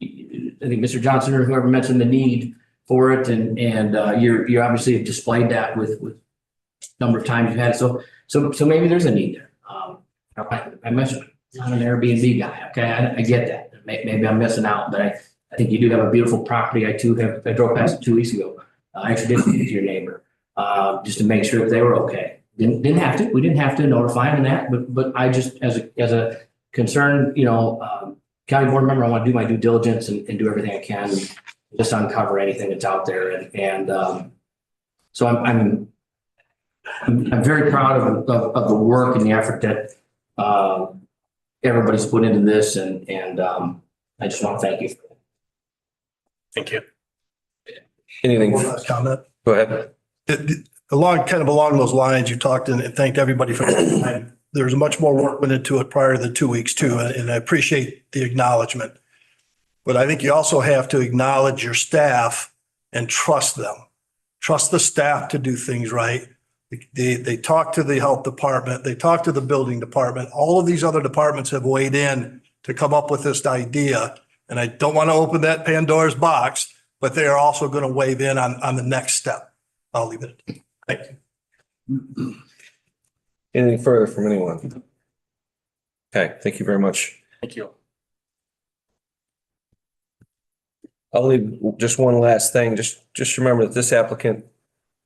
think Mr. Johnson or whoever mentioned the need for it, and you obviously have displayed that with number of times you've had it. So maybe there's a need there. I mentioned I'm an Airbnb guy. Okay, I get that. Maybe I'm missing out, but I think you do have a beautiful property. I drove past it 2 weeks ago. I actually did speak to your neighbor just to make sure that they were okay. Didn't have to. We didn't have to notify them in that, but I just as a concerned, county board member, I want to do my due diligence and do everything I can, just uncover anything that's out there. And so I'm very proud of the work and the effort that everybody's put into this, and I just want to thank you. Thank you. Anything? One last comment. Go ahead. Along those lines, you talked and thanked everybody for their time. There's much more work went into it prior to the 2 weeks too, and I appreciate the acknowledgement. But I think you also have to acknowledge your staff and trust them. Trust the staff to do things right. They talk to the health department, they talk to the building department. All of these other departments have weighed in to come up with this idea. And I don't want to open that Pandora's box, but they are also going to weigh in on the next step. I'll leave it. Thank you. Anything further from anyone? Okay, thank you very much. Thank you. I'll leave just one last thing. Just remember that this applicant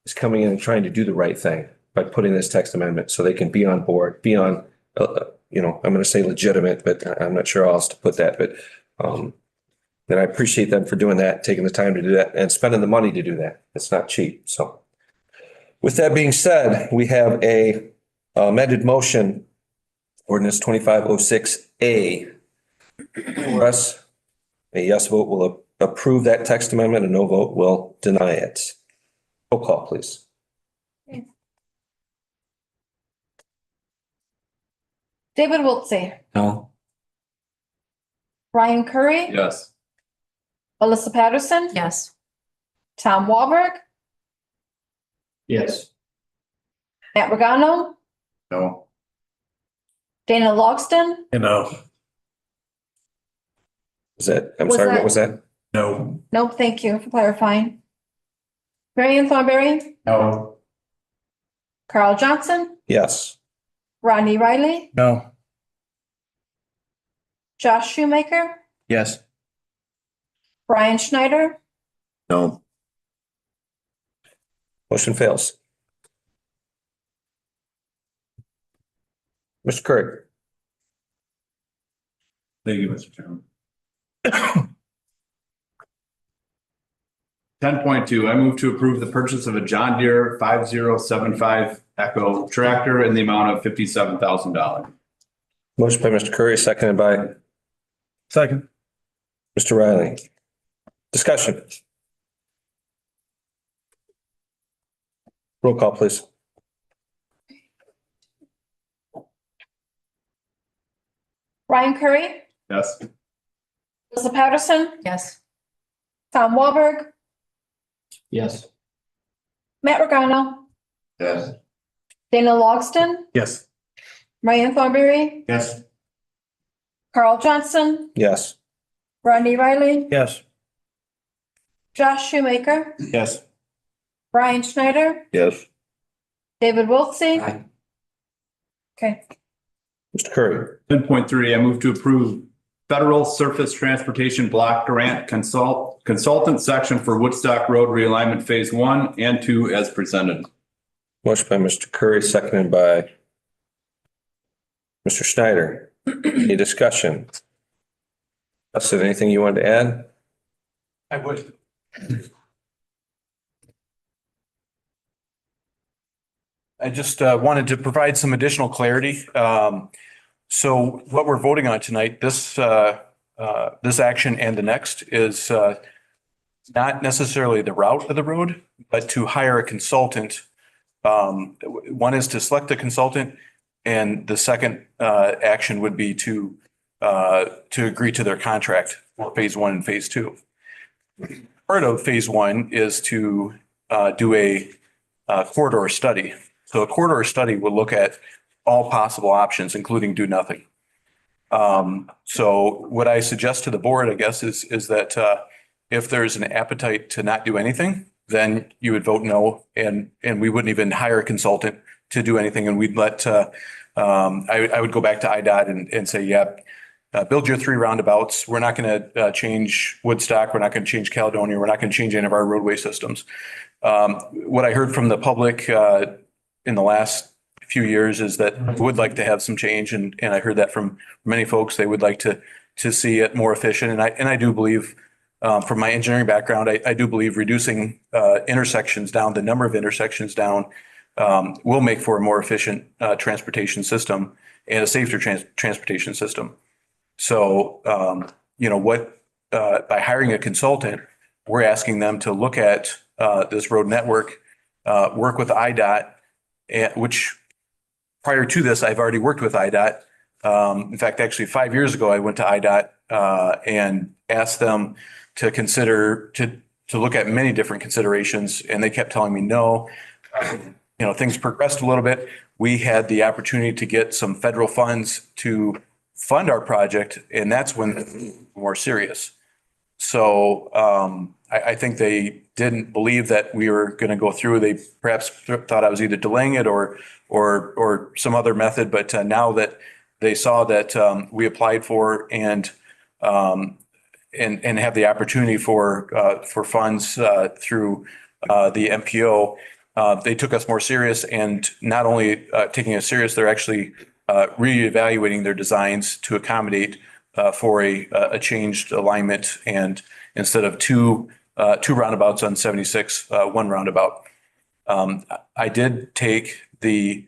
is coming in and trying to do the right thing by putting this text amendment so they can be on board, be on, I'm going to say legitimate, but I'm not sure how else to put that. But and I appreciate them for doing that, taking the time to do that and spending the money to do that. It's not cheap. So with that being said, we have a amended motion, ordinance 2506A. For us, a yes vote will approve that text amendment, a no vote will deny it. Roll call, please. David Wiltsey, No. Ryan Curry, Yes. Melissa Patterson, Yes. Tom Walberg, Yes. Matt Regano, No. Dana Logston, Is that, I'm Was sorry, what that- was that? No. nope, thank you for clarifying. Marion Thornberry, No. Carl Johnson, Yes. Rodney Riley, No. Josh Shoemaker, Yes. Brian Schneider, No. Motion fails. Mr. Curry. Thank you, Mr. Chairman. 10.2, I move to approve the purchase of a John Deere 5075 Echo tractor in the amount of $57,000. Motion by Mr. Curry, seconded by Second. Mr. Riley. Discussion. Roll call, please. Ryan Curry, Yes. Melissa Patterson, Yes. Tom Walberg, Yes. Matt Regano, Yes. Dana Logston, Yes. Marion Thornberry, Yes. Carl Johnson, Yes. Rodney Riley, Yes. Josh Shoemaker, Yes. Brian Schneider, Yes. David Wiltsey. Aye. Okay, Mr. Curry. 10.3, I move to approve Federal Surface Transportation Block Grant Consultant Section for Woodstock Road Realignment Phase 1 and 2 as presented. Motion by Mr. Curry, seconded by Mr. Schneider. Any discussion? Is there anything you wanted to add? I would. I just wanted to provide some additional clarity. So what we're voting on tonight, this action and the next is not necessarily the route of the road, but to hire a consultant. One is to select a consultant, and the second action would be to agree to their contract for phase 1 and phase 2. Part of phase 1 is to do a corridor study. So a corridor study will look at all possible options, including do nothing. So what I suggest to the board, I guess, is that if there's an appetite to not do anything, then you would vote no, and we wouldn't even hire a consultant to do anything, and we'd let I would go back to IDOT and say, yeah, build your 3 roundabouts. We're not going to change Woodstock. We're not going to change Caledonia. We're not going to change any of our roadway systems. What I heard from the public in the last few years is that would like to have some change, and I heard that from many folks. They would like to see it more efficient, and I do believe, from my engineering background, I do believe reducing intersections down, the number of intersections down, will make for a more efficient transportation system and a safer transportation system. So, by hiring a consultant, we're asking them to look at this road network, work with IDOT, which prior to this, I've already worked with IDOT. In fact, actually 5 years ago, I went to IDOT and asked them to consider, to look at many different considerations, and they kept telling me no. Things progressed a little bit. We had the opportunity to get some federal funds to fund our project, and that's when it's more serious. So I think they didn't believe that we were going to go through. They perhaps thought I was either delaying it or some other method. But now that they saw that we applied for and have the opportunity for funds through the MPO, they took us more serious. And not only taking us serious, they're actually reevaluating their designs to accommodate for a changed alignment, and instead of two roundabouts on 76, 1 roundabout. I did take the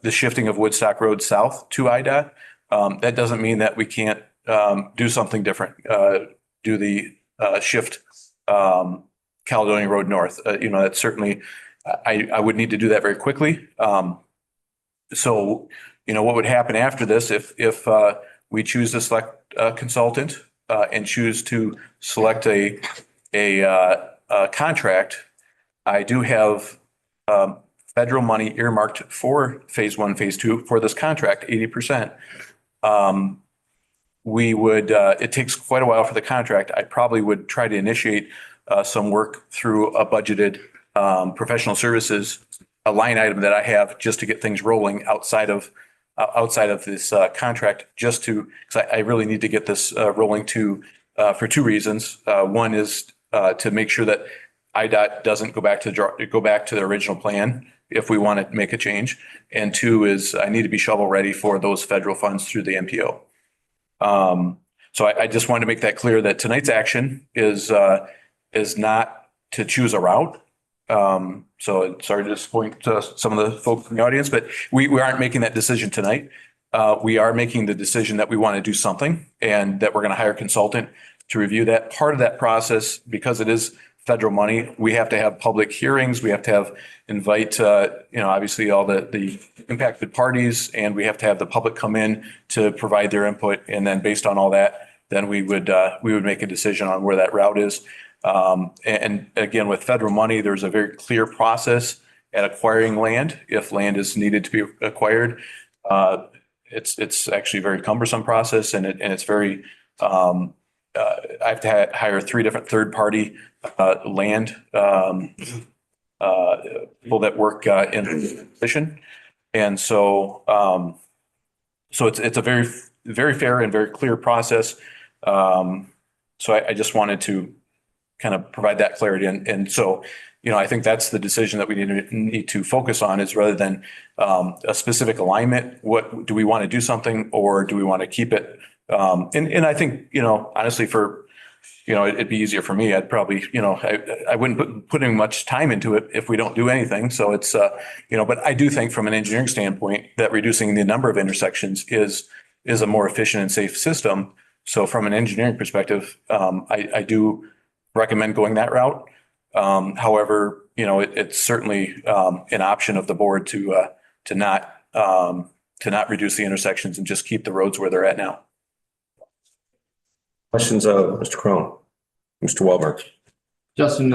shifting of Woodstock Road south to IDOT. That doesn't mean that we can't do something different. Do the shift Caledonia Road north. That's certainly, I would need to do that very quickly. So, what would happen after this if we choose to select a consultant and choose to select a contract, I do have federal money earmarked for phase one, phase two for this contract, 80%. We would, it takes quite a while for the contract. I probably would try to initiate some work through a budgeted professional services, a line item that I have just to get things rolling outside of this contract, just to, because I really need to get this rolling for two reasons. One is to make sure that IDOT doesn't go back to the original plan if we want to make a change. And two is I need to be shovel ready for those federal funds through the MPO. So I just wanted to make that clear that tonight's action is not to choose a route. So sorry to disappoint some of the folks in the audience, but we aren't making that decision tonight. We are making the decision that we want to do something and that we're going to hire a consultant to review that. Part of that process, because it is federal money, we have to have public hearings. We have to invite, obviously all the impacted parties, and we have to have the public come in to provide their input. And then based on all that, then we would make a decision on where that route is. And again, with federal money, there's a very clear process at acquiring land. If land is needed to be acquired, it's actually a very cumbersome process, and it's very, I have to hire 3 different third-party land people that work in the position. And so it's a very, very fair and very clear process. So I just wanted to kind of provide that clarity. And so, I think that's the decision that we need to focus on, is rather than a specific alignment, what do we want to do something, or do we want to keep it? And I think, honestly, it'd be easier for me. I'd probably, I wouldn't put in much time into it if we don't do anything. So it's, but I do think from an engineering standpoint that reducing the number of intersections is a more efficient and safe system. So from an engineering perspective, I do recommend going that route. However, it's certainly an option of the board to not reduce the intersections and just keep the roads where they're at now. Questions of Mr. Crone, Mr. Wahlberg. Justin,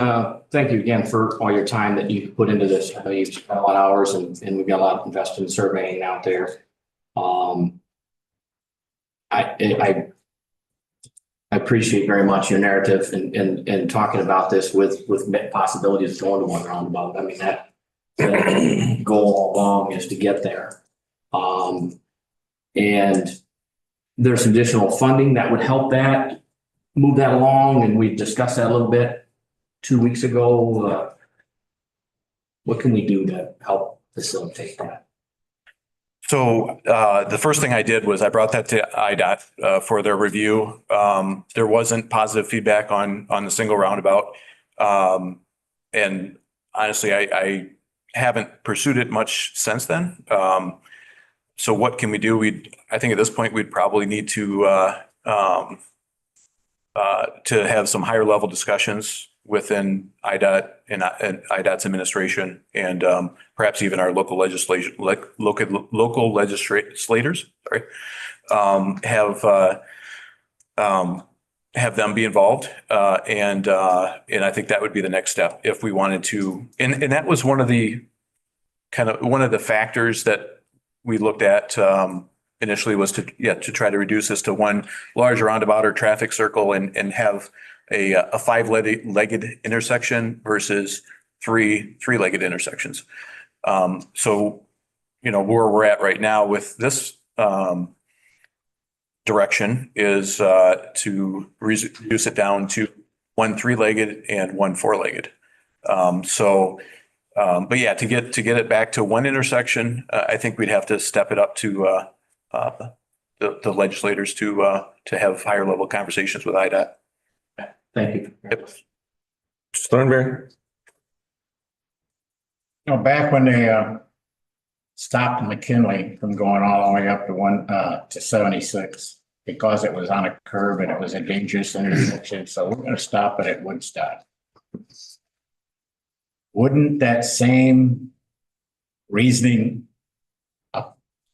thank you again for all your time that you put into this. I know you've spent a lot of hours and we've got a lot invested in surveying out there. I appreciate very much your narrative and talking about this with possibilities of going to one roundabout. I mean, that goal all along is to get there. And there's some additional funding that would help that, move that along. And we discussed that a little bit 2 weeks ago. What can we do to help facilitate that? So the first thing I did was I brought that to IDOT for their review. There wasn't positive feedback on the single roundabout. And honestly, I haven't pursued it much since then. So what can we do? I think at this point, we'd probably need to have some higher level discussions within IDOT and IDOT's administration, and perhaps even our local legislators, sorry, have them be involved. And I think that would be the next step if we wanted to. And that was one of the factors that we looked at initially, was to try to reduce this to one large roundabout or traffic circle and have a 5-legged intersection versus three-legged intersections. So, where we're at right now with this direction is to reduce it down to 1 3-legged and 1 4-legged. But yeah, to get it back to one intersection, I think we'd have to step it up to the legislators to have higher level conversations with IDOT. Thank you. Yep. Mr. Thornberry. Back when they stopped McKinley from going all the way up to 76 because it was on a curve and it was a dangerous intersection. So we're going to stop it at Woodstock. Wouldn't that same reasoning,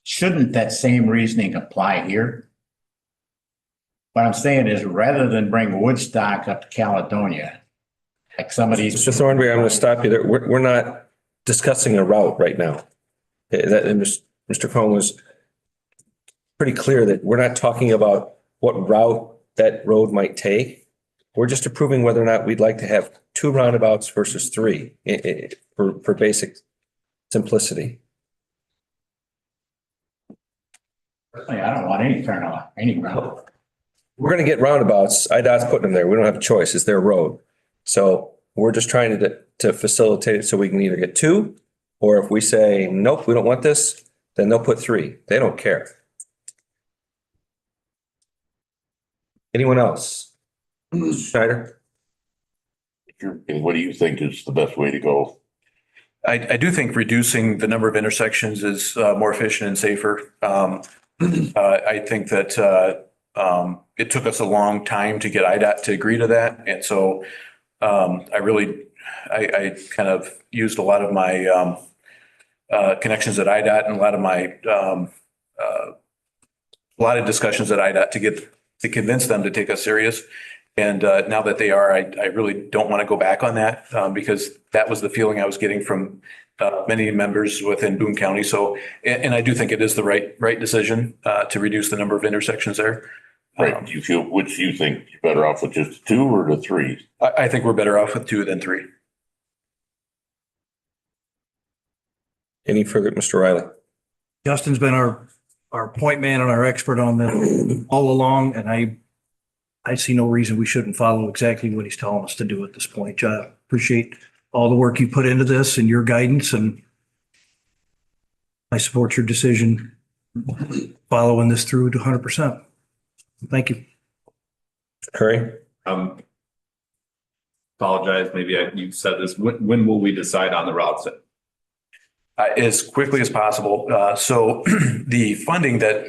shouldn't that same reasoning apply here? What I'm saying is rather than bring Woodstock up to Caledonia, like some of these. Mr. Thornberry, I'm going to stop you there. We're not discussing a route right now. And Mr. Cohen was pretty clear that we're not talking about what route that road might take. We're just approving whether or not we'd like to have 2 roundabouts versus 3 for basic simplicity. Personally, I don't want any turnout, any route. We're going to get roundabouts. IDOT's putting them there. We don't have a choice. It's their road. So we're just trying to facilitate it so we can either get 2, or if we say, nope, we don't want this, then they'll put 3. They don't care. Anyone else? Schneider? What do you think is the best way to go? I do think reducing the number of intersections is more efficient and safer. I think that it took us a long time to get IDOT to agree to that. And so I kind of used a lot of my connections at IDOT and a lot of my a lot of discussions at IDOT to convince them to take us serious. And now that they are, I really don't want to go back on that because that was the feeling I was getting from many members within Boone County. So, and I do think it is the right decision to reduce the number of intersections there. Right. Do you feel, which do you think you're better off with, just 2 or the 3? I think we're better off with 2 than 3. Any further, Mr. Riley? Justin's been our point man and our expert on this all along, and I see no reason we shouldn't follow exactly what he's telling us to do at this point. I appreciate all the work you put into this and your guidance, and I support your decision following this through to 100%. Thank you. Curry? Apologize, maybe you said this. When will we decide on the routes? As quickly as possible. So the funding that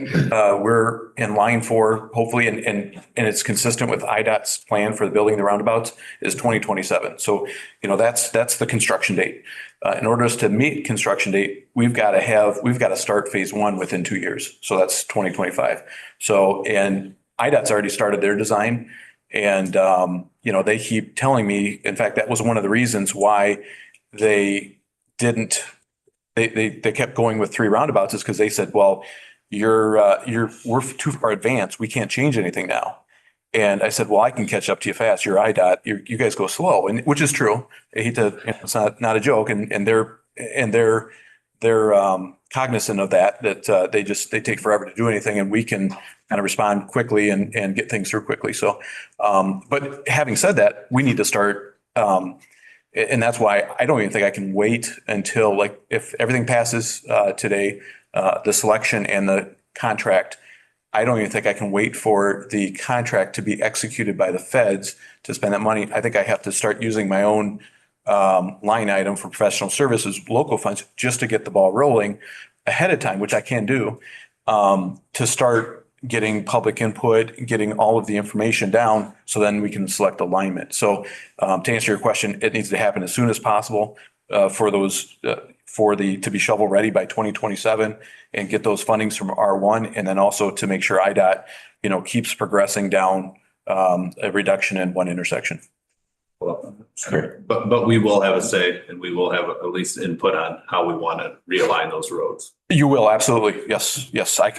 we're in line for, hopefully, and it's consistent with IDOT's plan for the building the roundabouts, is 2027. So, that's the construction date. In order to meet construction date, we've got to start phase 1 within 2 years. So that's 2025. So, and IDOT's already started their design, and they keep telling me, in fact, that was one of the reasons why they didn't. They kept going with 3 roundabouts is because they said, well, we're too far advanced. We can't change anything now. And I said, well, I can catch up to you fast. You're IDOT. You guys go slow, and which is true. I hate to, it's not a joke. And they're cognizant of that they take forever to do anything, and we can kind of respond quickly and get things through quickly. So, but having said that, we need to start, and that's why I don't even think I can wait until, like, if everything passes today, the selection and the contract, I don't even think I can wait for the contract to be executed by the feds to spend that money. I think I have to start using my own line item for professional services, local funds, just to get the ball rolling ahead of time, which I can do, to start getting public input, getting all of the information down, so then we can select alignment. So to answer your question, it needs to happen as soon as possible for to be shovel ready by 2027 and get those fundings from R1, and then also to make sure IDOT, keeps progressing down a reduction in 1 intersection. Well, but we will have a say, and we will have at least input on how we want to realign those roads. You will, absolutely. Yes.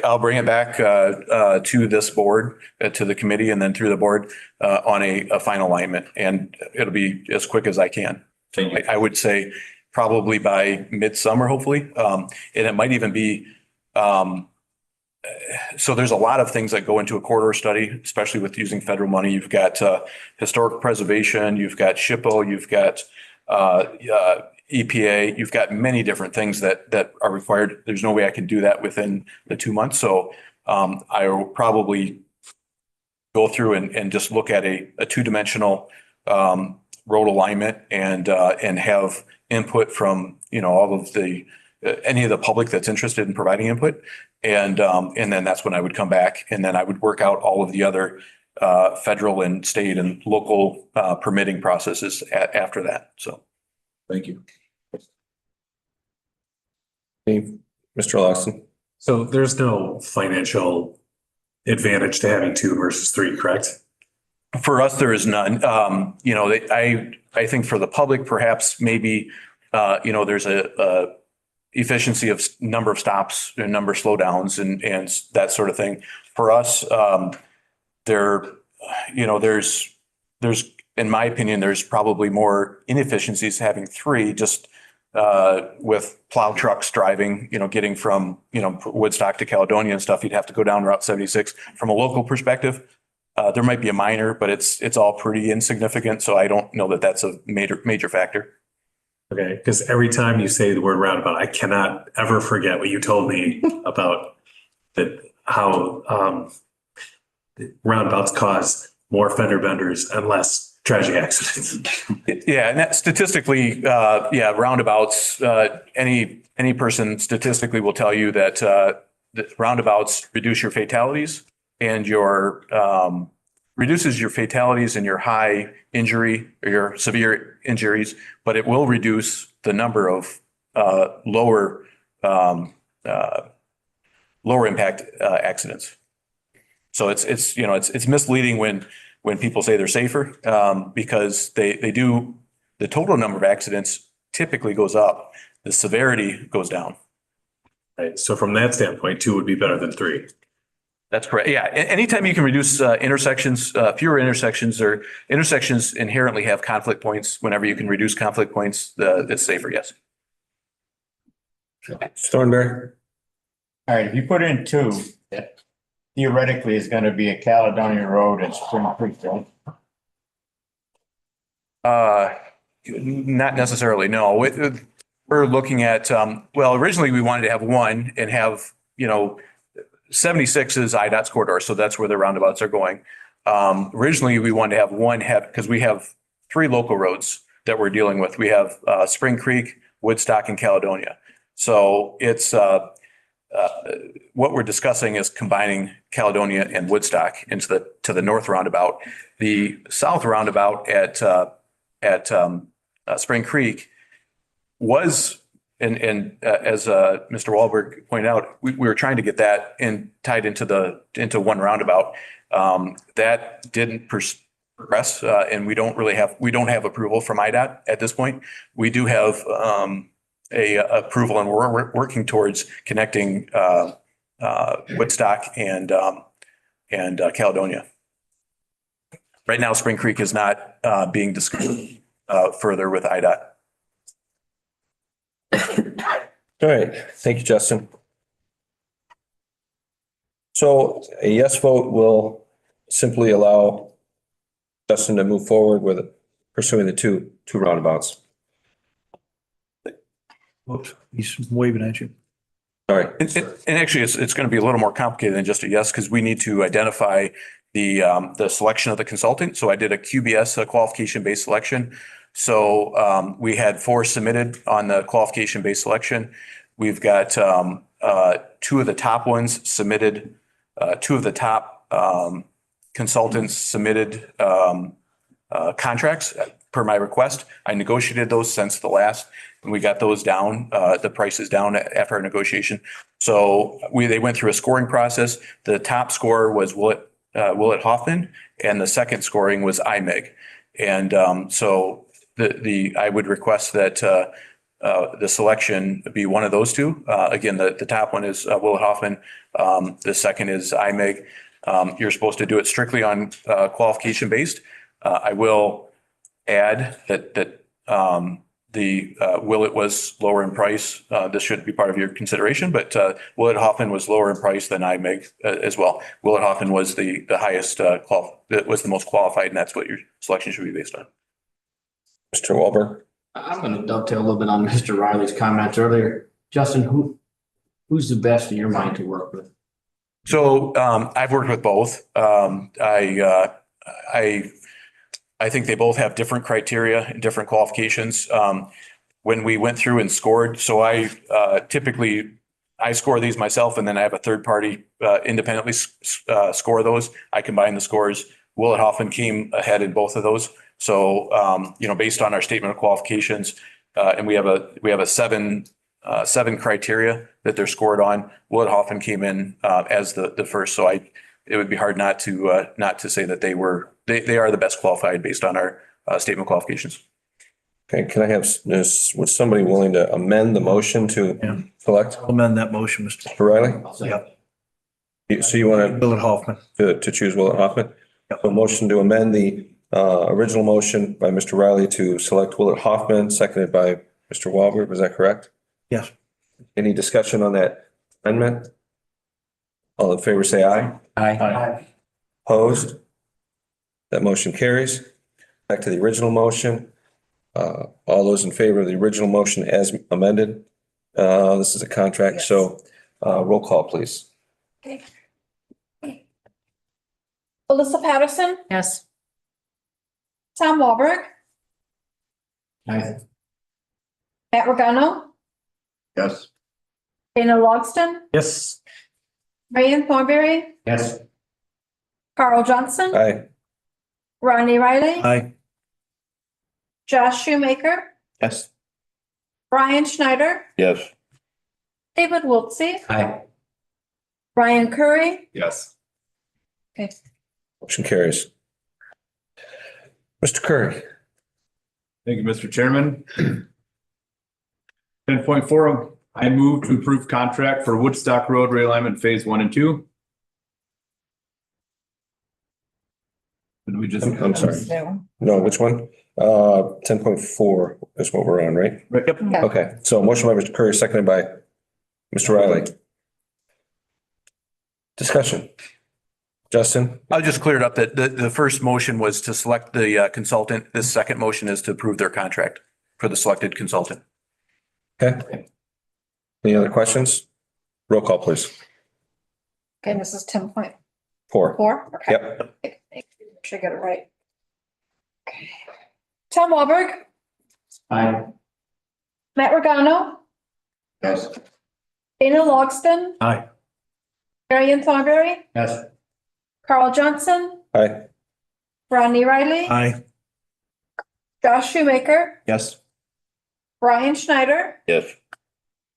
I'll bring it back to this board, to the committee, and then through the board on a final alignment. And it'll be as quick as I can. I would say probably by midsummer, hopefully. And it might even be, so there's a lot of things that go into a corridor study, especially with using federal money. You've got historic preservation, you've got SHPO, you've got EPA, you've got many different things that are required. There's no way I can do that within the 2 months. So I will probably go through and just look at a 2-dimensional road alignment and have input from, all of the any of the public that's interested in providing input. And then that's when I would come back, and then I would work out all of the other federal and state and local permitting processes after that. So. Thank you. Mr. Lawson. So there's no financial advantage to having two versus three, correct? For us, there is none. I think for the public, perhaps maybe, there's a efficiency of number of stops and number of slowdowns and that sort of thing. For us, there's, in my opinion, there's probably more inefficiencies having three, just with plow trucks driving, getting from, Woodstock to Caledonia and stuff. You'd have to go down Route 76. From a local perspective, there might be a minor, but it's all pretty insignificant. So I don't know that that's a major factor. Okay, because every time you say the word roundabout, I cannot ever forget what you told me about how roundabouts cause more fender benders and less tragic accidents. Yeah, and that statistically, roundabouts, any person statistically will tell you that roundabouts reduce your fatalities and reduces your fatalities and your high injury or your severe injuries, but it will reduce the number of lower impact accidents. So it's misleading when people say they're safer, because the total number of accidents typically goes up, the severity goes down. Right. So from that standpoint, two would be better than three. That's correct. Yeah. Anytime you can reduce intersections, fewer intersections, or intersections inherently have conflict points. Whenever you can reduce conflict points, it's safer. Yes. Thornberry. All right, if you put in two, that theoretically is going to be a Caledonia Road and Spring Creek, right? Not necessarily. No, we're looking at, originally we wanted to have one and have, 76 is IDOT's corridor. So that's where the roundabouts are going. Originally we wanted to have one because we have three local roads that we're dealing with. We have Spring Creek, Woodstock, and Caledonia. So it's, what we're discussing is combining Caledonia and Woodstock into the north roundabout. The south roundabout at Spring Creek was, and as Mr. Wahlberg pointed out, we were trying to get that tied into one roundabout. That didn't progress, and we don't have approval from IDOT at this point. We do have a approval, and we're working towards connecting Woodstock and Caledonia. Right now, Spring Creek is not being discussed further with IDOT. All right. Thank you, Justin. So a yes vote will simply allow Justin to move forward with pursuing the two roundabouts. Whoops, he's waving at you. All right. And actually, it's going to be a little more complicated than just a yes, because we need to identify the selection of the consultant. So I did a QBS, a qualification-based selection. So we had 4 submitted on the qualification-based selection. We've got 2 of the top ones submitted, 2 of the top consultants submitted contracts per my request. I negotiated those since the last, and we got those down, the prices down after our negotiation. So they went through a scoring process. The top score was Willett Hoffman, and the second scoring was IMEG. And so I would request that the selection be one of those 2. Again, the top one is Willett Hoffman. The second is IMEG. You're supposed to do it strictly on qualification based. I will add that the Willett was lower in price. This should be part of your consideration, but Willett Hoffman was lower in price than IMEG as well. Willett Hoffman was the highest, was the most qualified, and that's what your selection should be based on. Mr. Wahlberg. I'm going to dovetail a little bit on Mr. Riley's comments earlier. Justin, who's the best in your mind to work with? So I've worked with both. I think they both have different criteria and different qualifications. When we went through and scored, so I typically score these myself, and then I have a third party independently score those. I combine the scores. Willett Hoffman came ahead in both of those. So based on our statement of qualifications, and we have a seven criteria that they're scored on. Willett Hoffman came in as the first. So it would be hard not to say that they are the best qualified based on our statement of qualifications. Okay, can I have, was somebody willing to amend the motion to select Amend that motion, Mr. Riley? Yep. So you want Willett Hoffman. to choose Willett Hoffman? A motion to amend the original motion by Mr. Riley to select Willett Hoffman, seconded by Mr. Wahlberg. Was that correct? Yes. Any discussion on that amendment? All in favor, say aye. Aye. Opposed? That motion carries. Back to the original motion. All those in favor of the original motion as amended? This is a contract, so roll call, please. Okay. Alyssa Patterson, Yes. Tom Wahlberg, Aye. Matt Regano, Yes. Dana Logston, Yes. Marion Thornberry, Yes. Carl Johnson, Aye. Ronnie Riley, Aye. Josh Shoemaker, Yes. Brian Schneider, Yes. David Wiltsey, Aye. Ryan Curry. Yes. Okay. Motion carries. Mr. Curry. Thank you, Mr. Chairman. 10.4, I move to approve contract for Woodstock Road realignment Phase 1 and 2. Did we just? I'm sorry. No, which one? 10.4 is what we're on, right? Yep. Okay, so motion by Mr. Curry, seconded by Mr. Riley. Discussion. Justin? I'll just clear it up that the first motion was to select the consultant. This second motion is to approve their contract for the selected consultant. Okay. Any other questions? Roll call, please. Okay, this is 10.4. 4. Okay. Yep. Okay, make sure I get it right. Okay. Tom Wahlberg, Aye. Matt Regano, Yes. Dana Logston, Aye. Marion Thornberry, Yes. Carl Johnson, Aye. Ronnie Riley, Aye. Josh Shoemaker, Yes. Brian Schneider, Yes.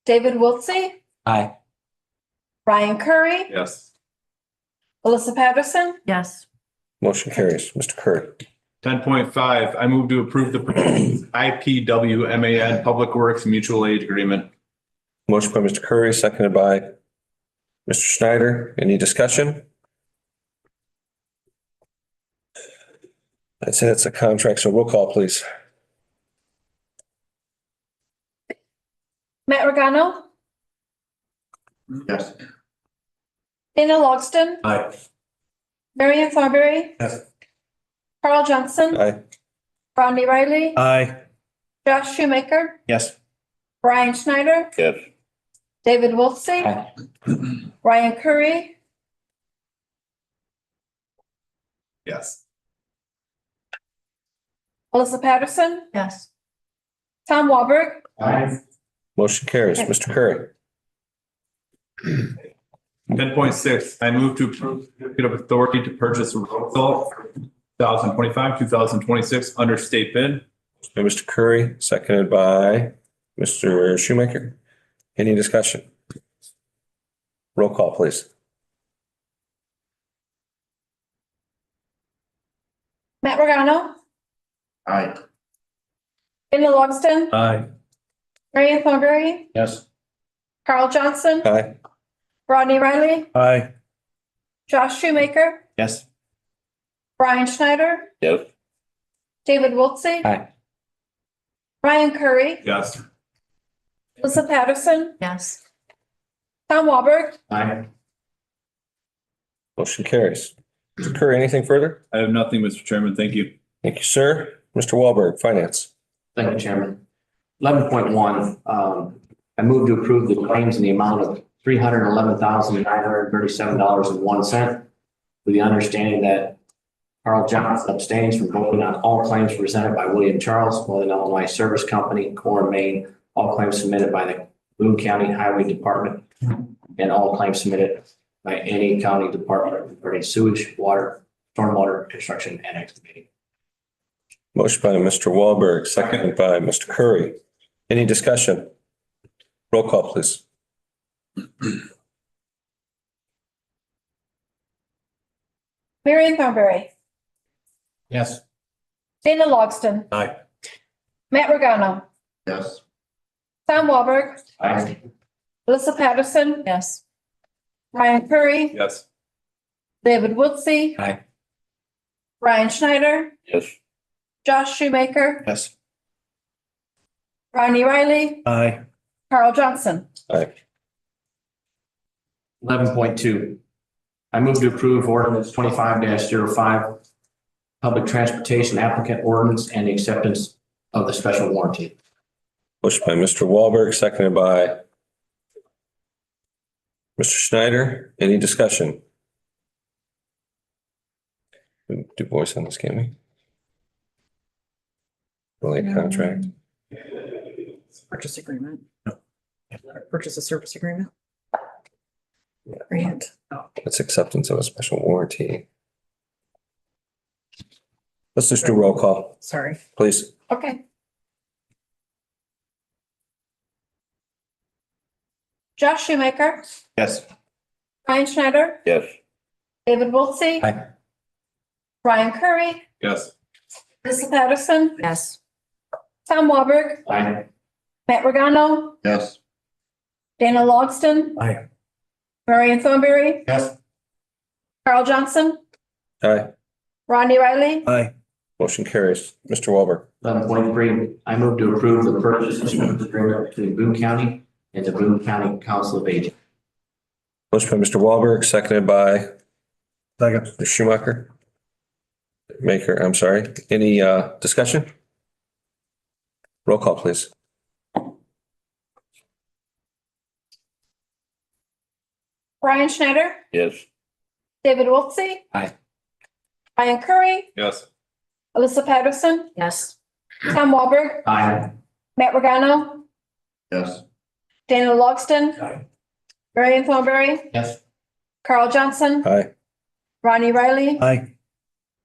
David Wiltsey, Aye. Ryan Curry, Yes. Alyssa Patterson, Yes. Motion carries. Mr. Curry. 10.5, I move to approve the IPWMAN Public Works Mutual Aid Agreement. Motion by Mr. Curry, seconded by Mr. Schneider. Any discussion? I'd say that's a contract, so roll call, please. Matt Regano, Yes. Dana Logston, Aye. Marion Thornberry, Yes. Carl Johnson, Aye. Ronnie Riley, Aye. Josh Shoemaker, Yes. Brian Schneider, Yes. David Wiltsey, Aye. Ryan Curry, Yes. Alyssa Patterson, Yes. Tom Wahlberg, Aye. Motion carries. Mr. Curry. 10.6, I move to approve certificate of authority to purchase road salt for 2025, 2026 under state bid. By Mr. Curry, seconded by Mr. Shoemaker. Any discussion? Roll call, please. Matt Regano, Aye. Dana Logston, Aye. Marion Thornberry, Yes. Carl Johnson, Aye. Rodney Riley, Aye. Josh Shoemaker, Yes. Brian Schneider, Yes. David Wiltsey, Aye. Ryan Curry, Yes. Alyssa Patterson, Yes. Tom Wahlberg, Aye. Motion carries. Mr. Curry, anything further? I have nothing, Mr. Chairman. Thank you. Thank you, sir. Mr. Wahlberg, Finance. Thank you, Chairman. 11.1, I move to approve the claims in the amount of $311,937.01 with the understanding that Carl Johnson abstains from voting on all claims presented by William Charles, Northern Illinois Service Company, Core, Maine, all claims submitted by the Boone County Highway Department, and all claims submitted by any county department regarding sewage, water, stormwater, construction, and excavating. Motion by Mr. Wahlberg, seconded by Mr. Curry. Any discussion? Roll call, please. Marion Thornberry, Yes. Dana Logston, Aye. Matt Regano, Yes. Tom Walberg, Aye. Alyssa Patterson, Yes. Ryan Curry, Yes. David Wiltsey, Aye. Ryan Schneider, Yes. Josh Shoemaker, Yes. Ronnie Riley, Aye. Carl Johnson. Aye. 11.2. I move to approve ordinance 25-05, public transportation applicant ordinance and the acceptance of the special warranty. Motion by Mr. Wahlberg, seconded by Mr. Schneider. Any discussion? We do voice on this, can't we? Relate contract. Purchase agreement. Purchase a service agreement. Grant. That's acceptance of a special warranty. Let's just do roll call, Sorry. please. Okay. Josh Shoemaker, Yes. Ryan Schneider, Yes. David Wiltsey. Aye. Ryan Curry, Yes. Alyssa Patterson, Yes. Tom Walberg, Aye. Matt Regano, Yes. Dana Logston, Aye. Marion Thornberry, Yes. Carl Johnson, Aye. Ronnie Riley, Aye. Motion carries. Mr. Wahlberg. 11.3. I move to approve the purchase and service agreement between Boone County and the Boone County Council of Aging. Motion by Mr. Wahlberg, seconded by Second. Mr. Schumacher. Maker, I'm sorry. Any discussion? Roll call, please. Ryan Schneider, Yes. David Wiltsey. Aye. Ryan Curry, Yes. Alyssa Patterson, Yes. Tom Walberg, Aye. Matt Regano, Yes. Dana Logston, Aye. Marion Thornberry, Yes. Carl Johnson, Aye. Ronnie Riley, Aye.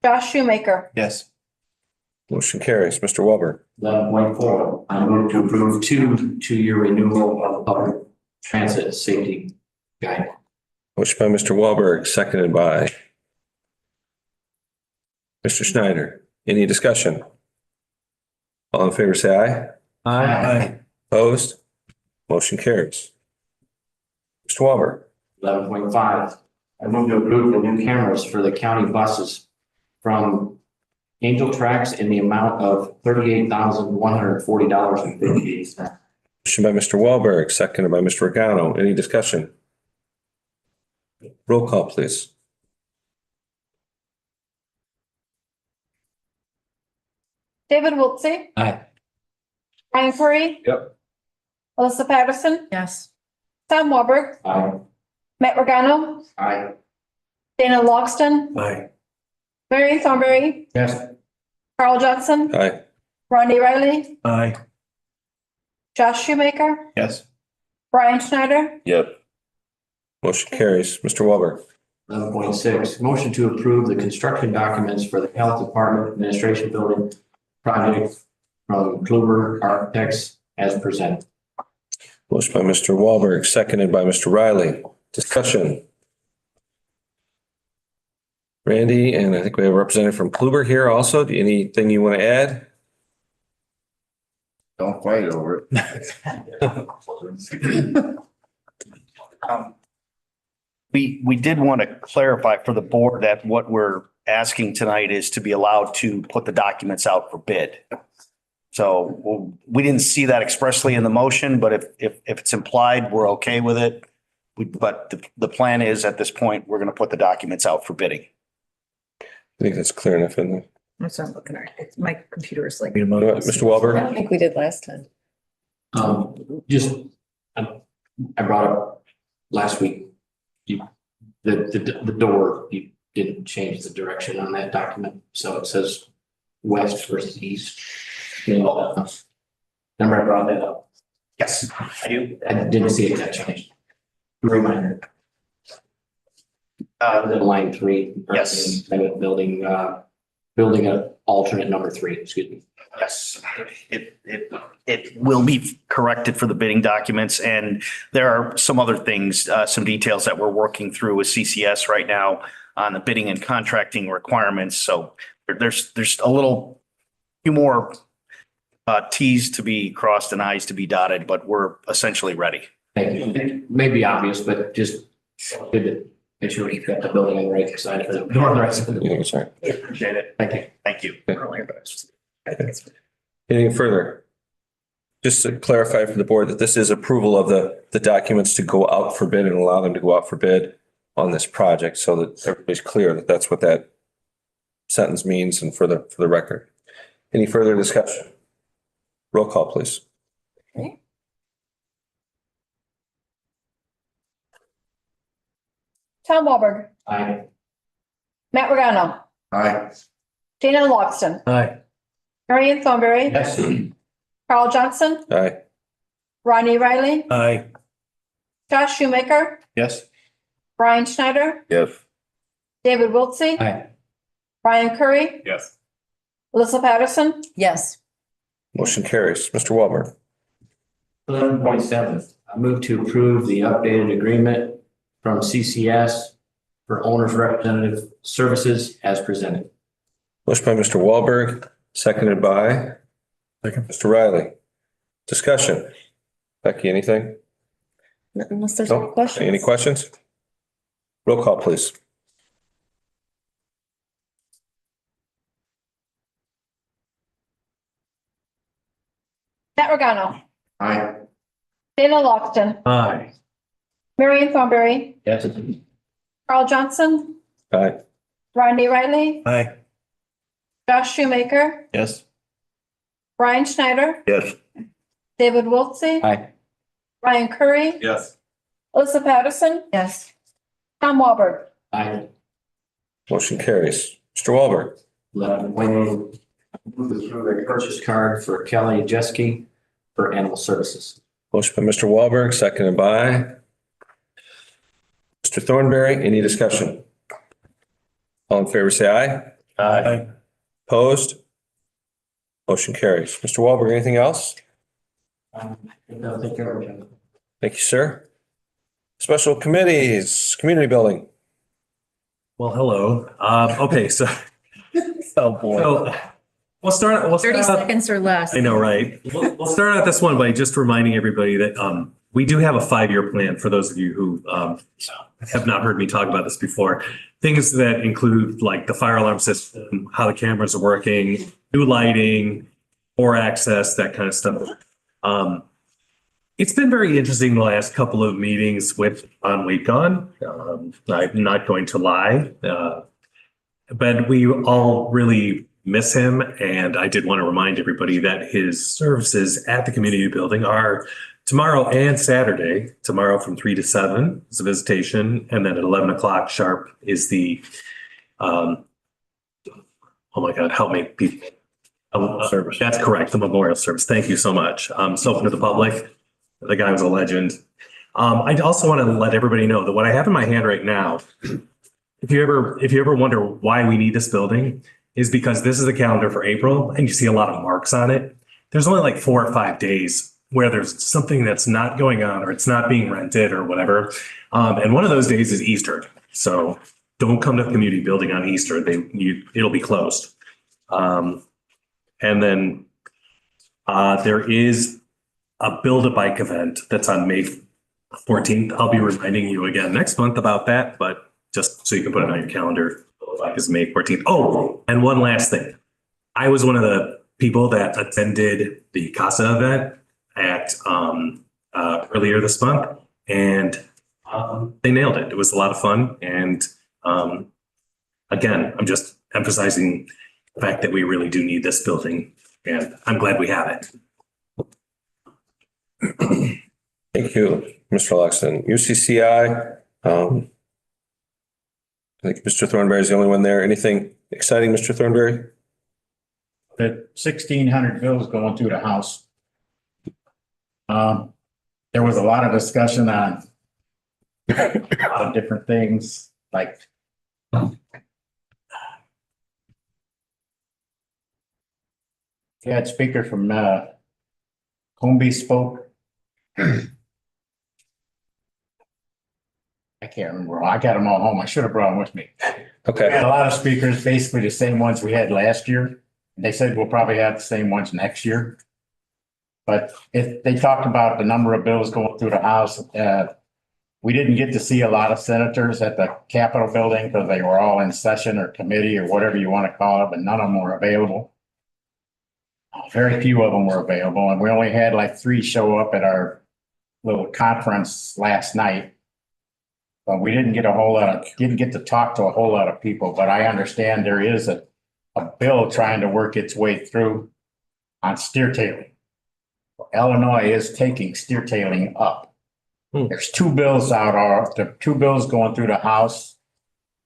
Josh Shoemaker. Yes. Motion carries. Mr. Wahlberg. 11.4. I move to approve two-year renewal of public transit safety guide. Motion by Mr. Wahlberg, seconded by Mr. Schneider. Any discussion? All in favor, say aye. Aye. Opposed? Motion carries. Mr. Wahlberg. 11.5. I move to approve the new cameras for the county buses from Angel Tracks in the amount of $38,140.58. Motion by Mr. Wahlberg, seconded by Mr. Regano. Any discussion? Roll call, please. David Wiltsey, Aye. Ryan Curry, Yep. Alyssa Patterson, Yes. Tom Walberg, Aye. Matt Regano, Aye. Dana Logston, Aye. Marion Thornberry, Yes. Carl Johnson, Aye. Ronnie Riley, Aye. Josh Shoemaker, Yes. Ryan Schneider, Yes. Motion carries. Mr. Wahlberg. 11.6. Motion to approve the construction documents for the Health Department Administration Building project from Kluber Architects as presented. Motion by Mr. Wahlberg, seconded by Mr. Riley. Discussion. Randy, and I think we have a representative from Kluber here also. Anything you want to add? Don't fight over it. We did want to clarify for the board that what we're asking tonight is to be allowed to put the documents out for bid. So we didn't see that expressly in the motion, but if it's implied, we're okay with it. But the plan is at this point, we're going to put the documents out for bidding. I think that's clear enough, isn't it? That's what I'm looking at. My computer is like. Mr. Wahlberg? I don't think we did last time. Just, I brought up last week, the door, you didn't change the direction on that document. So it says west versus east. Remember I brought that up? Yes, I do. I didn't see it got changed. Reminder. Line 3. Yes. Building an alternate number 3, excuse me. Yes, it will be corrected for the bidding documents, and there are some other things, some details that we're working through with CCS right now on the bidding and contracting requirements. So there's a few more Ts to be crossed and Is to be dotted, but we're essentially ready. Thank you. It may be obvious, but just good to make sure we've got the building on the right side for the rest of the. Yeah, sorry. Appreciate it. Thank you. Thank you. Anything further? Just to clarify for the board that this is approval of the documents to go out for bid and allow them to go out for bid on this project so that everybody's clear that that's what that sentence means and for the record. Any further discussion? Roll call, please. Tom Walberg, Aye. Matt Regano, Aye. Dana Logston, Aye. Marion Thornberry, Yes. Carl Johnson, Aye. Ronnie Riley, Aye. Josh Shoemaker, Yes. Brian Schneider, Yes. David Wiltsey, Aye. Brian Curry, Yes. Alyssa Patterson, Yes. Motion carries. Mr. Walmer. 11.7, I move to approve the updated agreement from CCS for owner's representative services as presented. Motion by Mr. Wahlberg, seconded by Mr. Riley. Discussion. Becky, anything? Unless there's No? any questions. Any questions? Roll call, please. Matt Regano, Aye. Dana Logston, Aye. Marion Thornberry, Yes. Carl Johnson, Aye. Ronnie Riley, Aye. Josh Shoemaker, Yes. Brian Schneider, Yes. David Wiltsey, Aye. Brian Curry, Yes. Alyssa Patterson, Yes. Tom Walberg. Aye. Motion carries. Mr. Wahlberg. 11.8, move to approve a purchase card for Kelly Jeske for animal services. Motion by Mr. Wahlberg, seconded by Mr. Thornberry. Any discussion? All in favor, say aye. Aye. Opposed? Motion carries. Mr. Wahlberg, anything else? No, thank you. Thank you, sir. Special committees, community building. Well, hello. Okay, so. Oh, boy. So we'll start 30 out- seconds or less. I know, right? We'll start out this one by just reminding everybody that we do have a 5-year plan for those of you who have not heard me talk about this before. Things that include like the fire alarm system, how the cameras are working, new lighting, or access, that kind of stuff. It's been very interesting the last couple of meetings with on Week On. I'm not going to lie. But we all really miss him. And I did want to remind everybody that his services at the community building are tomorrow and Saturday. Tomorrow from 3 to 7 is a visitation. And then at 11 o'clock sharp is the, oh my God, help me, people. Service. That's correct. The memorial service. Thank you so much. So open to the public. The guy was a legend. I also want to let everybody know that what I have in my hand right now, if you ever wonder why we need this building, is because this is the calendar for April and you see a lot of marks on it. There's only like 4 or 5 days where there's something that's not going on or it's not being rented or whatever. And one of those days is Easter. So don't come to the community building on Easter. It'll be closed. And then there is a Build-A-Bike event that's on May 14th. I'll be reminding you again next month about that, but just so you can put it on your calendar, Build-A-Bike is May 14th. Oh, and one last thing. I was one of the people that attended the CASA event at earlier this month, and they nailed it. It was a lot of fun. And again, I'm just emphasizing the fact that we really do need this building, and I'm glad we have it. Thank you, Mr. Loxton. UCCI, I think Mr. Thornberry is the only one there. Anything exciting, Mr. Thornberry? The 1,600 bills going through the House. There was a lot of discussion on a lot of different things, like we had speaker from Comby spoke. I can't remember. I got them all home. I should have brought them with me. We Okay, had a lot of speakers, basically the same ones we had last year. They said we'll probably have the same ones next year. But if they talked about the number of bills going through the House, we didn't get to see a lot of senators at the Capitol building because they were all in session or committee or whatever you want to call it, but none of them were available. Very few of them were available, and we only had like 3 show up at our little conference last night. But we didn't get to talk to a whole lot of people, but I understand there is a bill trying to work its way through on steer tailing. Illinois is taking steer tailing up. There's 2 bills there are 2 bills going through the House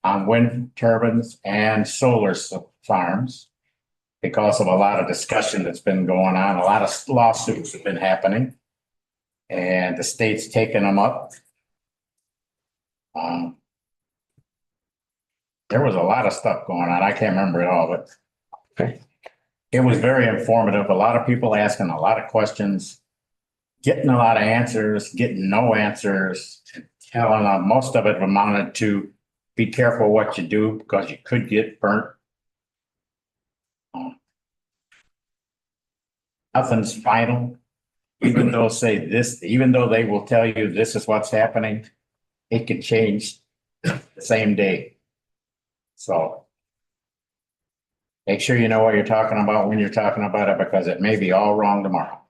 on wind turbines and solar farms because of a lot of discussion that's been going on. A lot of lawsuits have been happening and the state's taking them up. There was a lot of stuff going on. I can't remember it all, but it was very informative. A lot of people asking a lot of questions, getting a lot of answers, getting no answers, telling them most of it amounted to be careful what you do because you could get burnt. Nothing's final. Even though they will tell you this is what's happening, it could change the same day. So make sure you know what you're talking about when you're talking about it, because it may be all wrong tomorrow.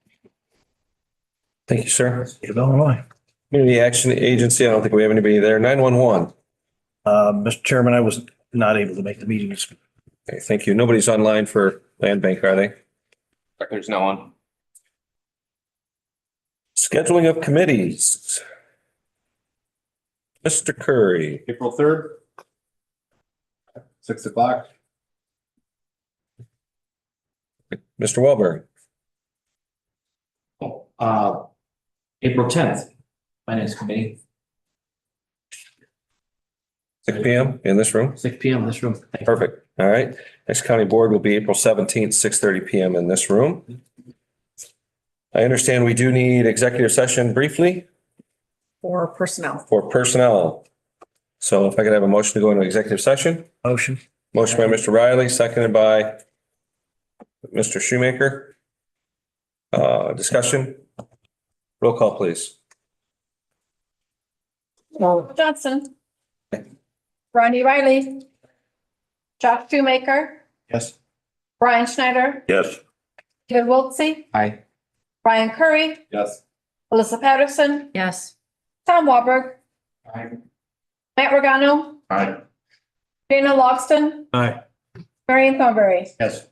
thank you, sir. Illinois. Community Action Agency, I don't think we have anybody there. 911. Mr. Chairman, I was not able to make the meeting. Okay, thank you. Nobody's online for Land Bank, are they? There's no one. Scheduling of committees. Mr. Curry. April 3rd. 6 o'clock. Mr. Wahlberg. April 10th, Finance Committee, 6 PM in this room? 6 PM in this room. Thank you. Perfect. All right. Next county board will be April 17th, 6:30 PM in this room. I understand we do need executive session briefly For personnel. for personnel. So if I could have a motion to go into executive session? Motion. Motion by Mr. Riley, seconded by Mr. Shoemaker. Discussion? Roll call, please. Johnson. Ronnie Riley. Josh Shoemaker. Yes. Brian Schneider. Yes. David Wiltsey. Aye. Brian Curry. Yes. Alyssa Patterson. Yes. Tom Walberg. Aye. Matt Regano. Aye. Dana Logston. Aye. Marion Thornberry. Yes.